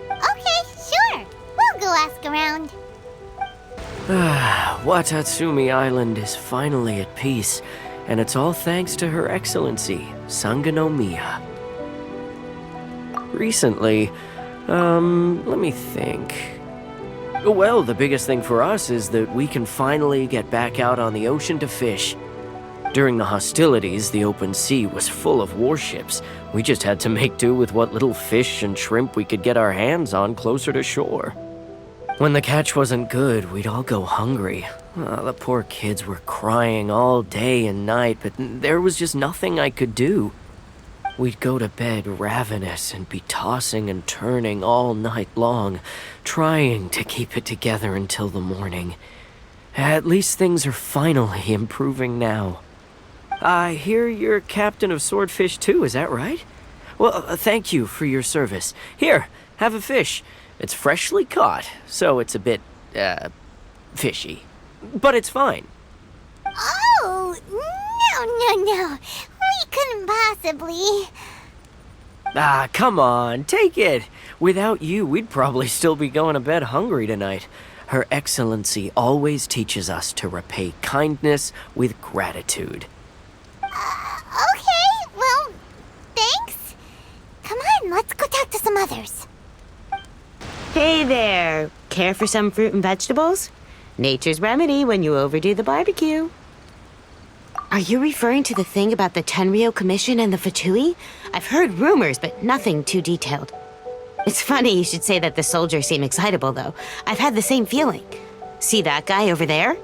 A: Okay, sure. We'll go ask around.
I: Watatsumi Island is finally at peace, and it's all thanks to Her Excellency, Sangonomiya. Recently, let me think. Well, the biggest thing for us is that we can finally get back out on the ocean to fish. During the hostilities, the open sea was full of warships. We just had to make do with what little fish and shrimp we could get our hands on closer to shore. When the catch wasn't good, we'd all go hungry. The poor kids were crying all day and night, but there was just nothing I could do. We'd go to bed ravenous and be tossing and turning all night long, trying to keep it together until the morning. At least things are finally improving now. I hear you're captain of Swordfish too, is that right? Well, thank you for your service. Here, have a fish. It's freshly caught, so it's a bit, fishy. But it's fine.
A: Oh, no. We couldn't possibly.
I: Come on, take it. Without you, we'd probably still be going to bed hungry tonight. Her Excellency always teaches us to repay kindness with gratitude.
A: Okay, well, thanks. Come on, let's go talk to some others.
N: Hey there. Care for some fruit and vegetables? Nature's remedy when you overdo the barbecue. Are you referring to the thing about the Tenryou Commission and the Fatui? I've heard rumors, but nothing too detailed. It's funny you should say that the soldiers seem excitable, though. I've had the same feeling. See that guy over there?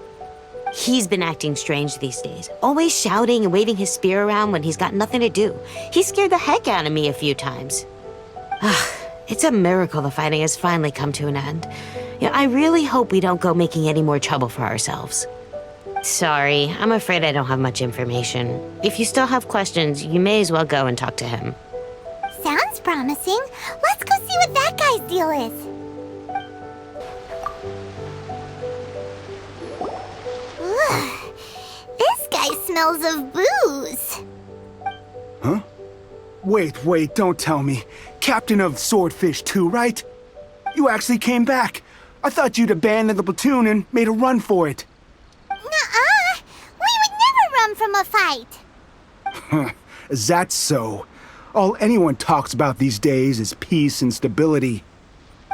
N: He's been acting strange these days, always shouting and waving his spear around when he's got nothing to do. He scared the heck out of me a few times. It's a miracle the fighting has finally come to an end. I really hope we don't go making any more trouble for ourselves. Sorry, I'm afraid I don't have much information. If you still have questions, you may as well go and talk to him.
A: Sounds promising. Let's go see what that guy's deal is. Ugh, this guy smells of booze.
R: Huh? Wait, don't tell me. Captain of Swordfish too, right? You actually came back. I thought you'd abandoned the platoon and made a run for it.
A: Nuh-uh. We would never run from a fight.
R: Is that so? All anyone talks about these days is peace and stability.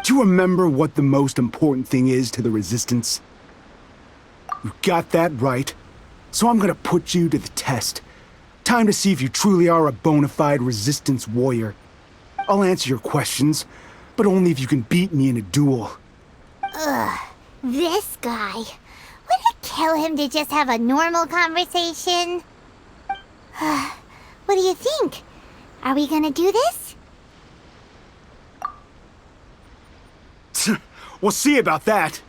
R: Do you remember what the most important thing is to the Resistance? You got that right. So I'm gonna put you to the test. Time to see if you truly are a bona fide Resistance warrior. I'll answer your questions, but only if you can beat me in a duel.
A: Ugh, this guy. Would it kill him to just have a normal conversation? What do you think? Are we gonna do this?
R: We'll see about that.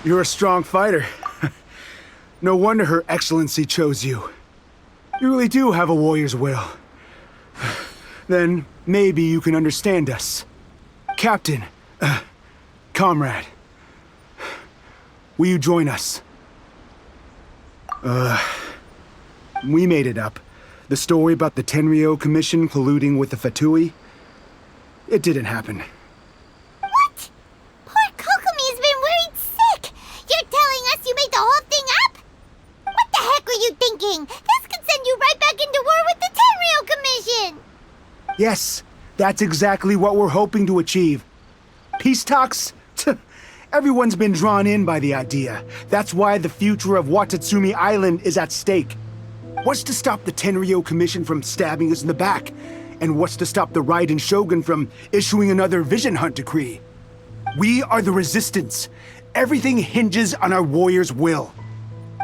R: You're a strong fighter. No wonder Her Excellency chose you. You really do have a warrior's will. Then maybe you can understand us. Captain, comrade, will you join us? We made it up. The story about the Tenryou Commission colluding with the Fatui, it didn't happen.
A: What
R: Yes, that's exactly what we're hoping to achieve. Peace talks? Everyone's been drawn in by the idea. That's why the future of Watatsumi Island is at stake. What's to stop the Tenryo Commission from stabbing us in the back? And what's to stop the Raiden Shogun from issuing another Vision Hunt decree? We are the Resistance. Everything hinges on our warriors' will.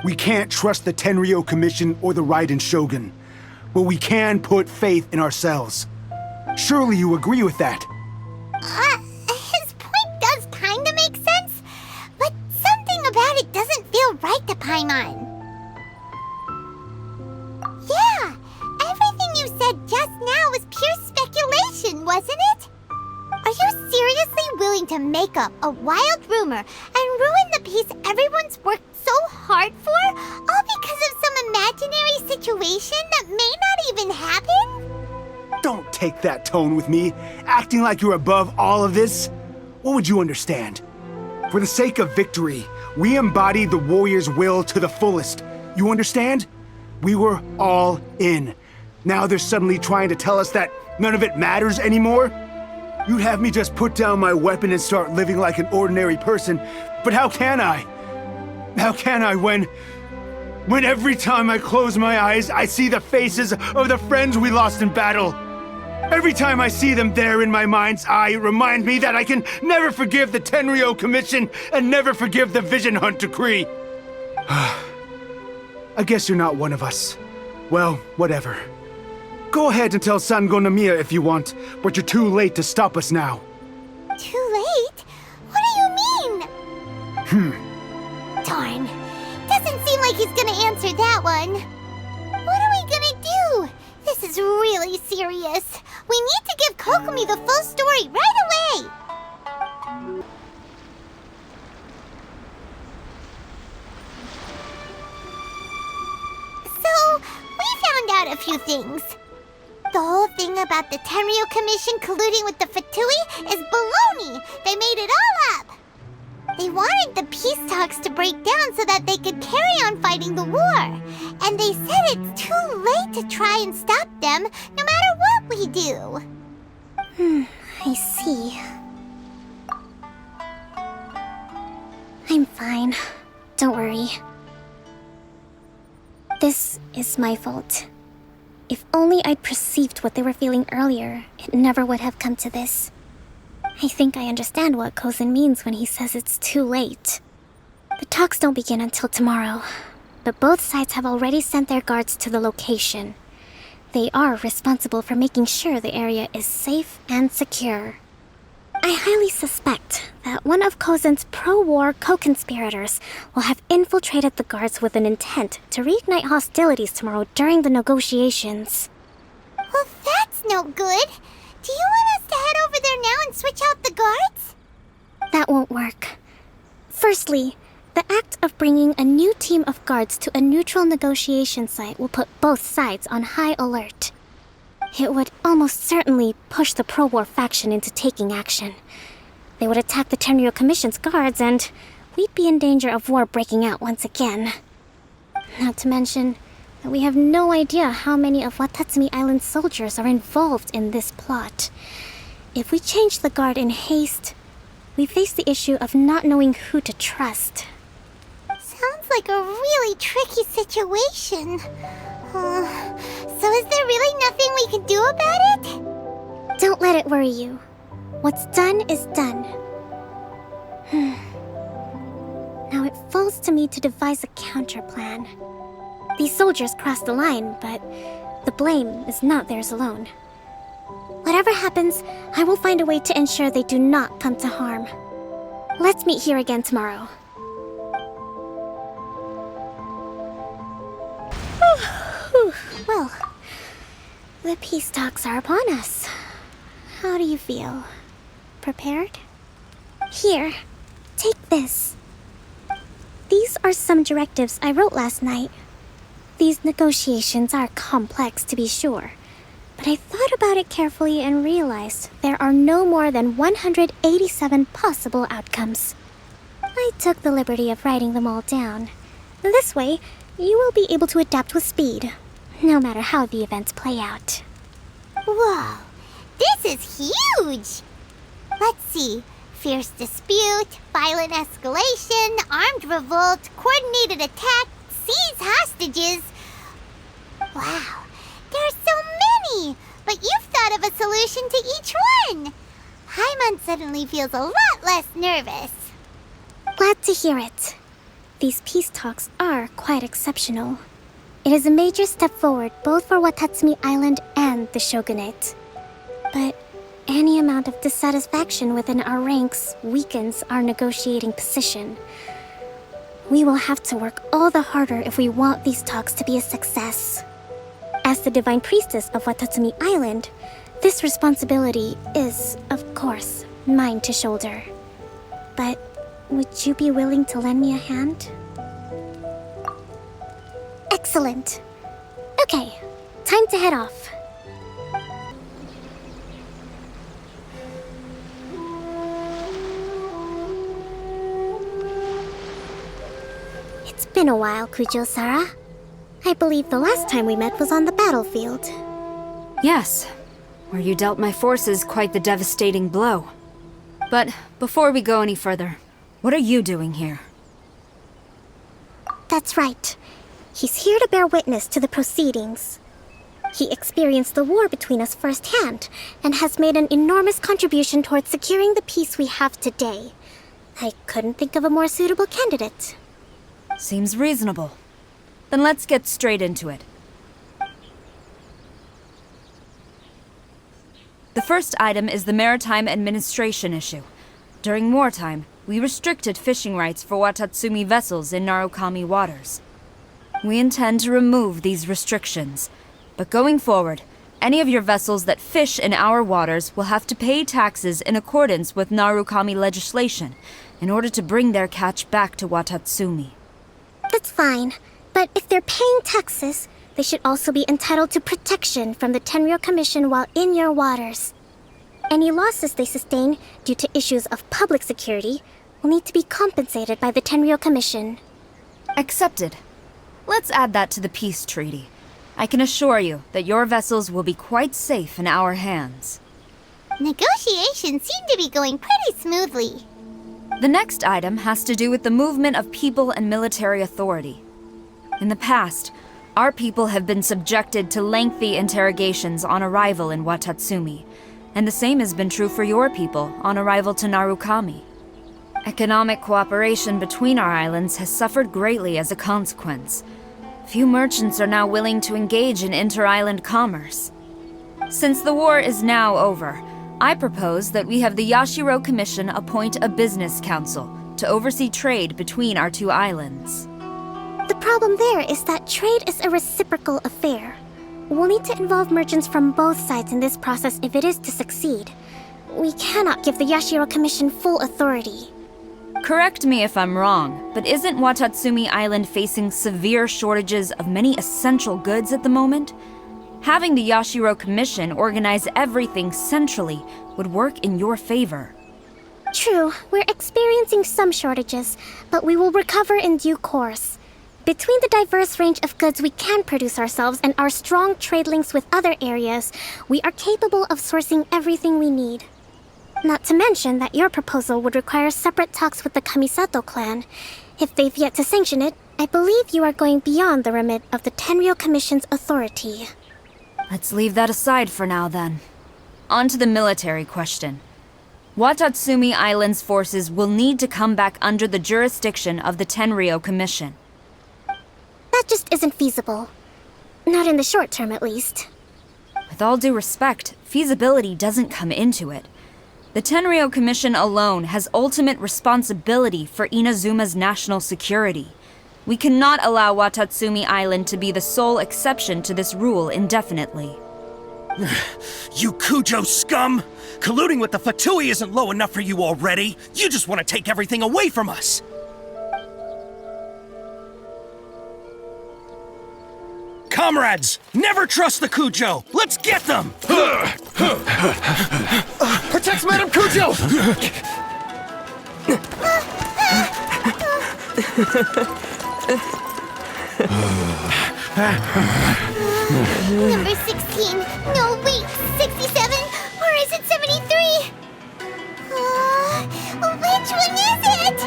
R: We can't trust the Tenryo Commission or the Raiden Shogun, but we can put faith in ourselves. Surely you agree with that?
A: His point does kinda make sense, but something about it doesn't feel right to Paimon. Yeah, everything you said just now was pure speculation, wasn't it? Are you seriously willing to make up a wild rumor and ruin the peace everyone's worked so hard for, all because of some imaginary situation that may not even happen?
R: Don't take that tone with me, acting like you're above all of this. What would you understand? For the sake of victory, we embodied the warrior's will to the fullest. You understand? We were all in. Now they're suddenly trying to tell us that none of it matters anymore? You'd have me just put down my weapon and start living like an ordinary person, but how can I? How can I when every time I close my eyes, I see the faces of the friends we lost in battle? Every time I see them there in my mind's eye, it reminds me that I can never forgive the Tenryo Commission and never forgive the Vision Hunt decree. I guess you're not one of us. Well, whatever. Go ahead and tell Sango Namiya if you want, but you're too late to stop us now.
A: Too late? What do you mean? Darn. Doesn't seem like he's gonna answer that one. What are we gonna do? This is really serious. We need to give Kokomi the full story right away! So, we found out a few things. The whole thing about the Tenryo Commission colluding with the Fatui is baloney! They made it all up! They wanted the peace talks to break down so that they could carry on fighting the war. And they said it's too late to try and stop them, no matter what we do.
F: I see. I'm fine. Don't worry. This is my fault. If only I'd perceived what they were feeling earlier, it never would have come to this. I think I understand what Kozen means when he says it's too late. The talks don't begin until tomorrow, but both sides have already sent their guards to the location. They are responsible for making sure the area is safe and secure. I highly suspect that one of Kozen's pro-war co-conspirators will have infiltrated the guards with an intent to reignite hostilities tomorrow during the negotiations.
A: Well, that's no good. Do you want us to head over there now and switch out the guards?
F: That won't work. Firstly, the act of bringing a new team of guards to a neutral negotiation site will put both sides on high alert. It would almost certainly push the pro-war faction into taking action. They would attack the Tenryo Commission's guards, and we'd be in danger of war breaking out once again. Not to mention that we have no idea how many of Watatsumi Island's soldiers are involved in this plot. If we change the guard in haste, we face the issue of not knowing who to trust.
A: Sounds like a really tricky situation. So is there really nothing we can do about it?
F: Don't let it worry you. What's done is done. Now it falls to me to devise a counter-plan. These soldiers crossed the line, but the blame is not theirs alone. Whatever happens, I will find a way to ensure they do not come to harm. Let's meet here again tomorrow. Well, the peace talks are upon us. How do you feel? Prepared? Here, take this. These are some directives I wrote last night. These negotiations are complex, to be sure, but I thought about it carefully and realized there are no more than 187 possible outcomes. I took the liberty of writing them all down. This way, you will be able to adapt with speed, no matter how the events play out.
A: Whoa, This is huge! Let's see. Fierce dispute, violent escalation, armed revolt, coordinated attack, seize hostages. Wow, there are so many! But you've thought of a solution to each one! Paimon suddenly feels a lot less nervous.
F: Glad to hear it. These peace talks are quite exceptional. It is a major step forward both for Watatsumi Island and the Shogunate. But any amount of dissatisfaction within our ranks weakens our negotiating position. We will have to work all the harder if we want these talks to be a success. As the Divine Priestess of Watatsumi Island, this responsibility is, of course, mine to shoulder. But would you be willing to lend me a hand? Excellent. Okay, time to head off. It's been a while, Kujo-Sara. I believe the last time we met was on the battlefield.
S: Yes, where you dealt my forces quite the devastating blow. But before we go any further, what are you doing here?
F: That's right. He's here to bear witness to the proceedings. He experienced the war between us firsthand, and has made an enormous contribution towards securing the peace we have today. I couldn't think of a more suitable candidate.
S: Seems reasonable. Then let's get straight into it. The first item is the maritime administration issue. During wartime, we restricted fishing rights for Watatsumi vessels in Narukami waters. We intend to remove these restrictions, but going forward, any of your vessels that fish in our waters will have to pay taxes in accordance with Narukami legislation in order to bring their catch back to Watatsumi.
F: That's fine, but if they're paying taxes, they should also be entitled to protection from the Tenryou Commission while in your waters. Any losses they sustain due to issues of public security will need to be compensated by the Tenryou Commission.
S: Accepted. Let's add that to the peace treaty. I can assure you that your vessels will be quite safe in our hands.
A: Negotiations seem to be going pretty smoothly.
S: The next item has to do with the movement of people and military authority. In the past, our people have been subjected to lengthy interrogations on arrival in Watatsumi, and the same has been true for your people on arrival to Narukami. Economic cooperation between our islands has suffered greatly as a consequence. Few merchants are now willing to engage in inter-island commerce. Since the war is now over, I propose that we have the Yashiro Commission appoint a business council to oversee trade between our two islands.
F: The problem there is that trade is a reciprocal affair. We'll need to involve merchants from both sides in this process if it is to succeed. We cannot give the Yashiro Commission full authority.
S: Correct me if I'm wrong, but isn't Watatsumi Island facing severe shortages of many essential goods at the moment? Having the Yashiro Commission organize everything centrally would work in your favor.
F: True, we're experiencing some shortages, but we will recover in due course. Between the diverse range of goods we can produce ourselves and our strong trade links with other areas, we are capable of sourcing everything we need. Not to mention that your proposal would require separate talks with the Kamisato clan. If they've yet to sanction it, I believe you are going beyond the remit of the Tenryou Commission's authority.
S: Let's leave that aside for now, then. On to the military question. Watatsumi Island's forces will need to come back under the jurisdiction of the Tenryou Commission.
F: That just isn't feasible. Not in the short term, at least.
S: With all due respect, feasibility doesn't come into it. The Tenryou Commission alone has ultimate responsibility for Inazuma's national security. We cannot allow Watatsumi Island to be the sole exception to this rule indefinitely.
B: You Kujo scum! Colluding with the Fatui isn't low enough for you already! You just want to take everything away from us! Comrades, never trust the Kujo! Let's get them!
D: Protect Madame Kujo!
A: Number 16. No, wait, 67? We're I said 73! Which one is it?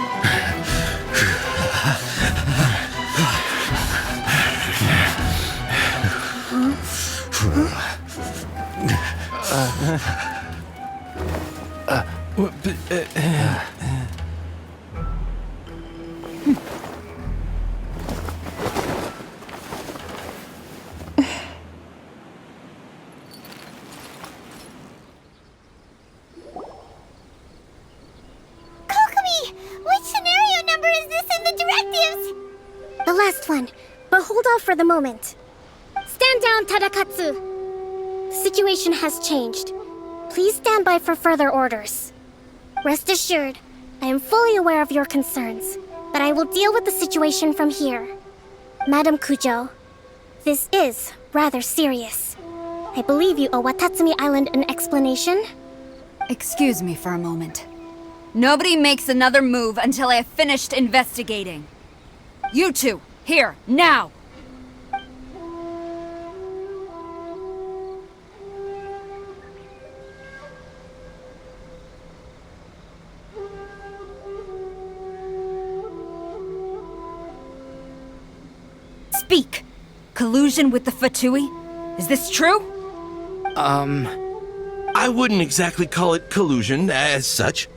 A: Kokomi! Which scenario number is this in the directives?
F: The last one, but hold off for the moment. Stand down, Tadakatsu! The situation has changed. Please stand by for further orders. Rest assured, I am fully aware of your concerns, but I will deal with the situation from here. Madam Kujo, this is rather serious. I believe you owe Watatsumi Island an explanation.
S: Excuse me for a moment. Nobody makes another move until I have finished investigating. You two, here, now! Speak! Collusion with the Fatui? Is this true?
J: I wouldn't exactly call it collusion as such.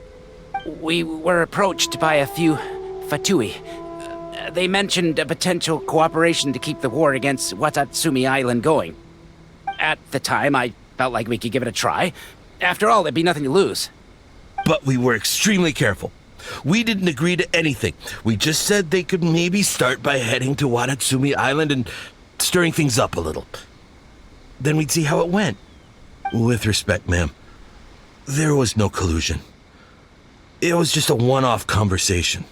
T: We were approached by a few Fatui. They mentioned a potential cooperation to keep the war against Watatsumi Island going. At the time, I felt like we could give it a try. After all, there'd be nothing to lose.
J: But we were extremely careful. We didn't agree to anything. We just said they could maybe start by heading to Watatsumi Island and stirring things up a little. Then we'd see how it went. With respect, ma'am, there was no collusion. It was just a one-off conversation.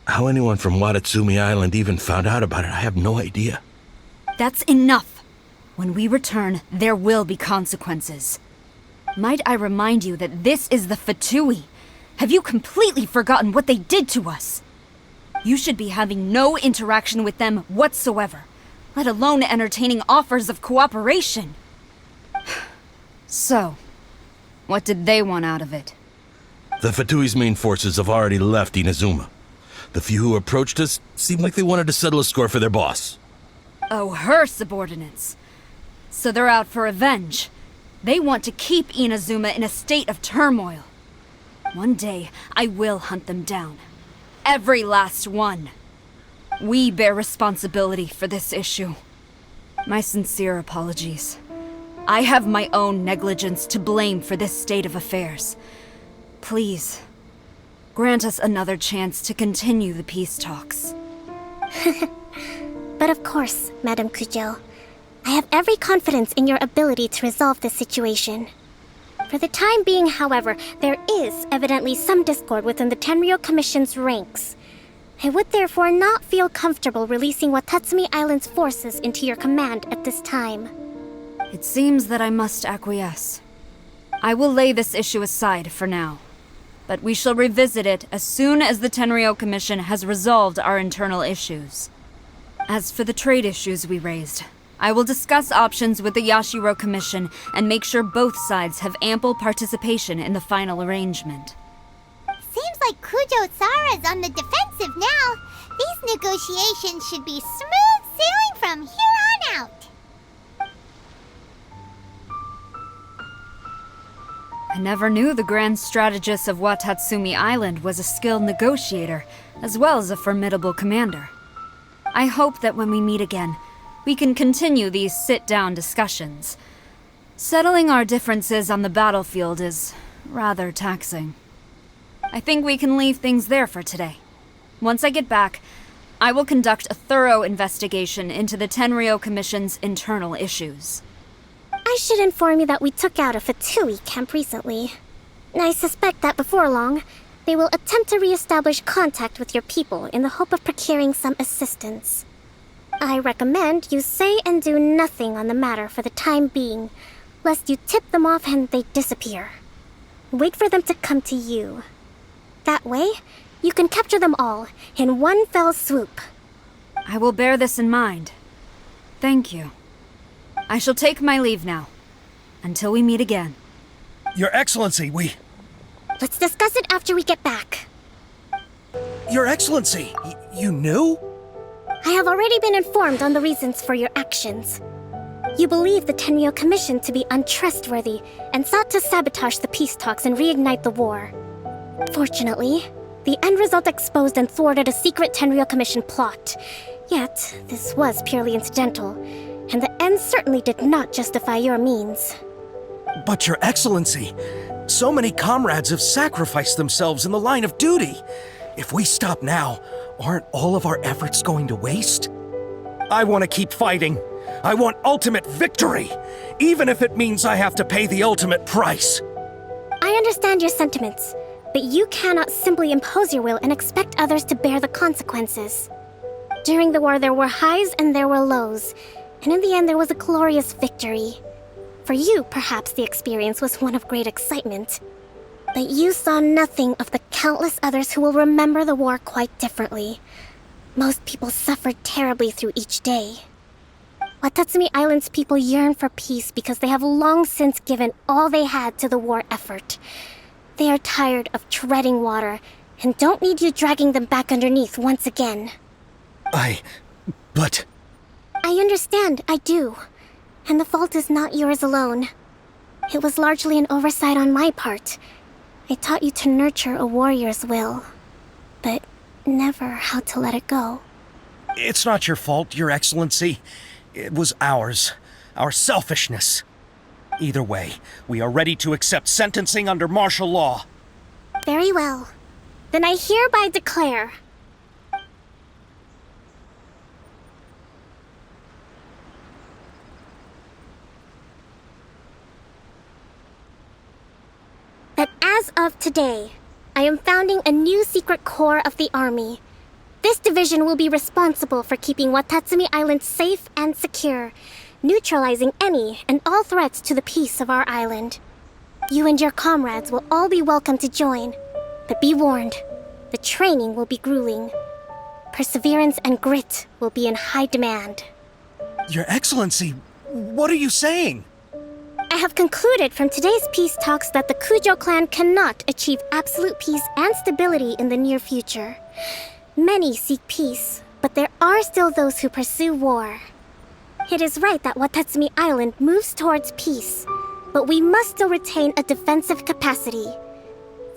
J: How anyone from Watatsumi Island even found out about it, I have no idea.
S: That's enough. When we return, there will be consequences. Might I remind you that this is the Fatui? Have you completely forgotten what they did to us? You should be having no interaction with them whatsoever, let alone entertaining offers of cooperation. So, what did they want out of it?
J: The Fatui's main forces have already left Inazuma. The few who approached us seemed like they wanted to settle a score for their boss.
S: Oh, her subordinates. So they're out for revenge. They want to keep Inazuma in a state of turmoil. One day, I will hunt them down. Every last one. We bear responsibility for this issue. My sincere apologies. I have my own negligence to blame for this state of affairs. Please, grant us another chance to continue the peace talks.
F: But of course, Madam Kujo. I have every confidence in your ability to resolve this situation. For the time being, however, there is evidently some discord within the Tenryou Commission's ranks. I would therefore not feel comfortable releasing Watatsumi Island's forces into your command at this time.
S: It seems that I must acquiesce. I will lay this issue aside for now, but we shall revisit it as soon as the Tenryou Commission has resolved our internal issues. As for the trade issues we raised, I will discuss options with the Yashiro Commission and make sure both sides have ample participation in the final arrangement.
A: Seems like Kujo-sara's on the defensive now. These negotiations should be smooth sailing from here on out.
S: I never knew the Grand Strategist of Watatsumi Island was a skilled negotiator, as well as a formidable commander. I hope that when we meet again, we can continue these sit-down discussions. Settling our differences on the battlefield is rather taxing. I think we can leave things there for today. Once I get back, I will conduct a thorough investigation into the Tenryou Commission's internal issues.
F: I should inform you that we took out a Fatui camp recently. I suspect that before long, they will attempt to re-establish contact with your people in the hope of procuring some assistance. I recommend you say and do nothing on the matter for the time being, lest you tip them off and they disappear. Wait for them to come to you. That way, you can capture them all in one fell swoop.
S: I will bear this in mind. Thank you. I shall take my leave now. Until we meet again.
B: Your Excellency, we...
F: Let's discuss it after we get back.
B: Your Excellency, you knew?
F: I have already been informed on the reasons for your actions. You believe the Tenryo Commission to be untrustworthy and sought to sabotage the peace talks and reignite the war. Fortunately, the end result exposed and thwarted a secret Tenryo Commission plot. Yet, this was purely incidental, and the end certainly did not justify your means.
B: But Your Excellency, so many comrades have sacrificed themselves in the line of duty. If we stop now, aren't all of our efforts going to waste? I want to keep fighting. I want ultimate victory, even if it means I have to pay the ultimate price.
F: I understand your sentiments, but you cannot simply impose your will and expect others to bear the consequences. During the war, there were highs and there were lows, and in the end, there was a glorious victory. For you, perhaps the experience was one of great excitement. But you saw nothing of the countless others who will remember the war quite differently. Most people suffered terribly through each day. Watatsumi Island's people yearn for peace because they have long since given all they had to the war effort. They are tired of treading water and don't need you dragging them back underneath once again.
B: But...
F: I understand, I do. And the fault is not yours alone. It was largely an oversight on my part. I taught you to nurture a warrior's will, but never how to let it go.
B: It's not your fault, Your Excellency. It was ours. Our selfishness. Either way, we are ready to accept sentencing under martial law.
F: Very well. Then I hereby declare... that as of today, I am founding a new secret corps of the army. This division will be responsible for keeping Watatsumi Island safe and secure, neutralizing any and all threats to the peace of our island. You and your comrades will all be welcome to join, but be warned, the training will be grueling. Perseverance and grit will be in high demand.
B: Your Excellency, what are you saying?
F: I have concluded from today's peace talks that the Kujo clan cannot achieve absolute peace and stability in the near future. Many seek peace, but there are still those who pursue war. It is right that Watatsumi Island moves towards peace, but we must still retain a defensive capacity.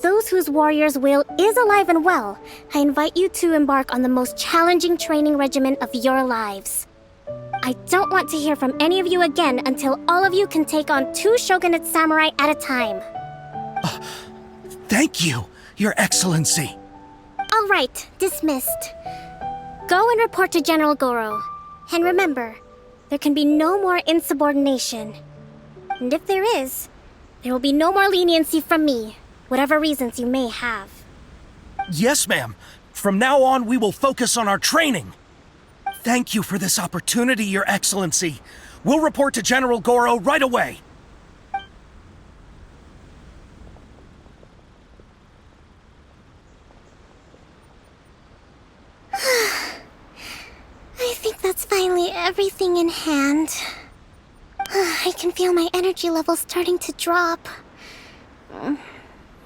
F: Those whose warrior's will is alive and well, I invite you to embark on the most challenging training regimen of your lives. I don't want to hear from any of you again until all of you can take on 2 shogunate samurai at a time.
B: Thank you, Your Excellency.
F: All right, dismissed. Go and report to General Goro. And remember, there can be no more insubordination. And if there is, there will be no more leniency from me, whatever reasons you may have.
B: Yes, ma'am. From now on, we will focus on our training. Thank you for this opportunity, Your Excellency. We'll report to General Goro right away.
F: I think that's finally everything in hand. I can feel my energy levels starting to drop.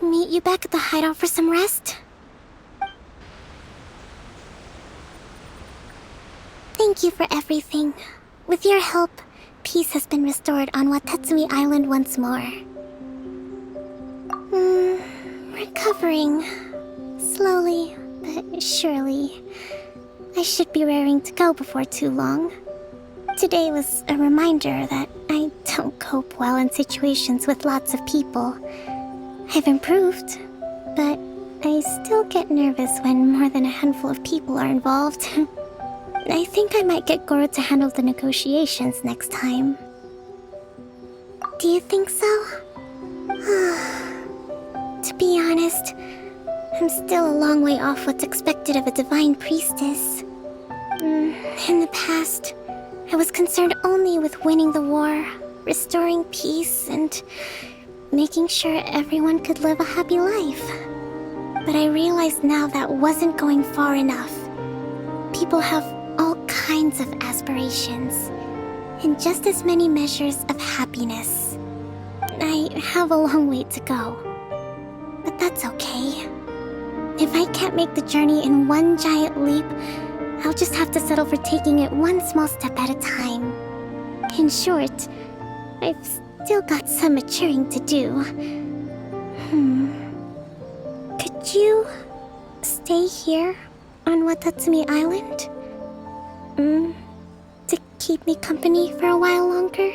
F: Meet you back at the hideout for some rest? Thank you for everything. With your help, peace has been restored on Watatsumi Island once more. Recovering. Slowly, but surely. I should be raring to go before too long. Today was a reminder that I don't cope well in situations with lots of people. I've improved, but I still get nervous when more than a handful of people are involved. I think I might get Goro to handle the negotiations next time. Do you think so? To be honest, I'm still a long way off what's expected of a divine priestess. In the past, I was concerned only with winning the war, restoring peace, and making sure everyone could live a happy life. But I realized now that wasn't going far enough. People have all kinds of aspirations, and just as many measures of happiness. I have a long way to go. But that's okay. If I can't make the journey in one giant leap, I'll just have to settle for taking it one small step at a time. In short, I've still got some maturing to do. Could you stay here on Watatsumi Island? To keep me company for a while longer?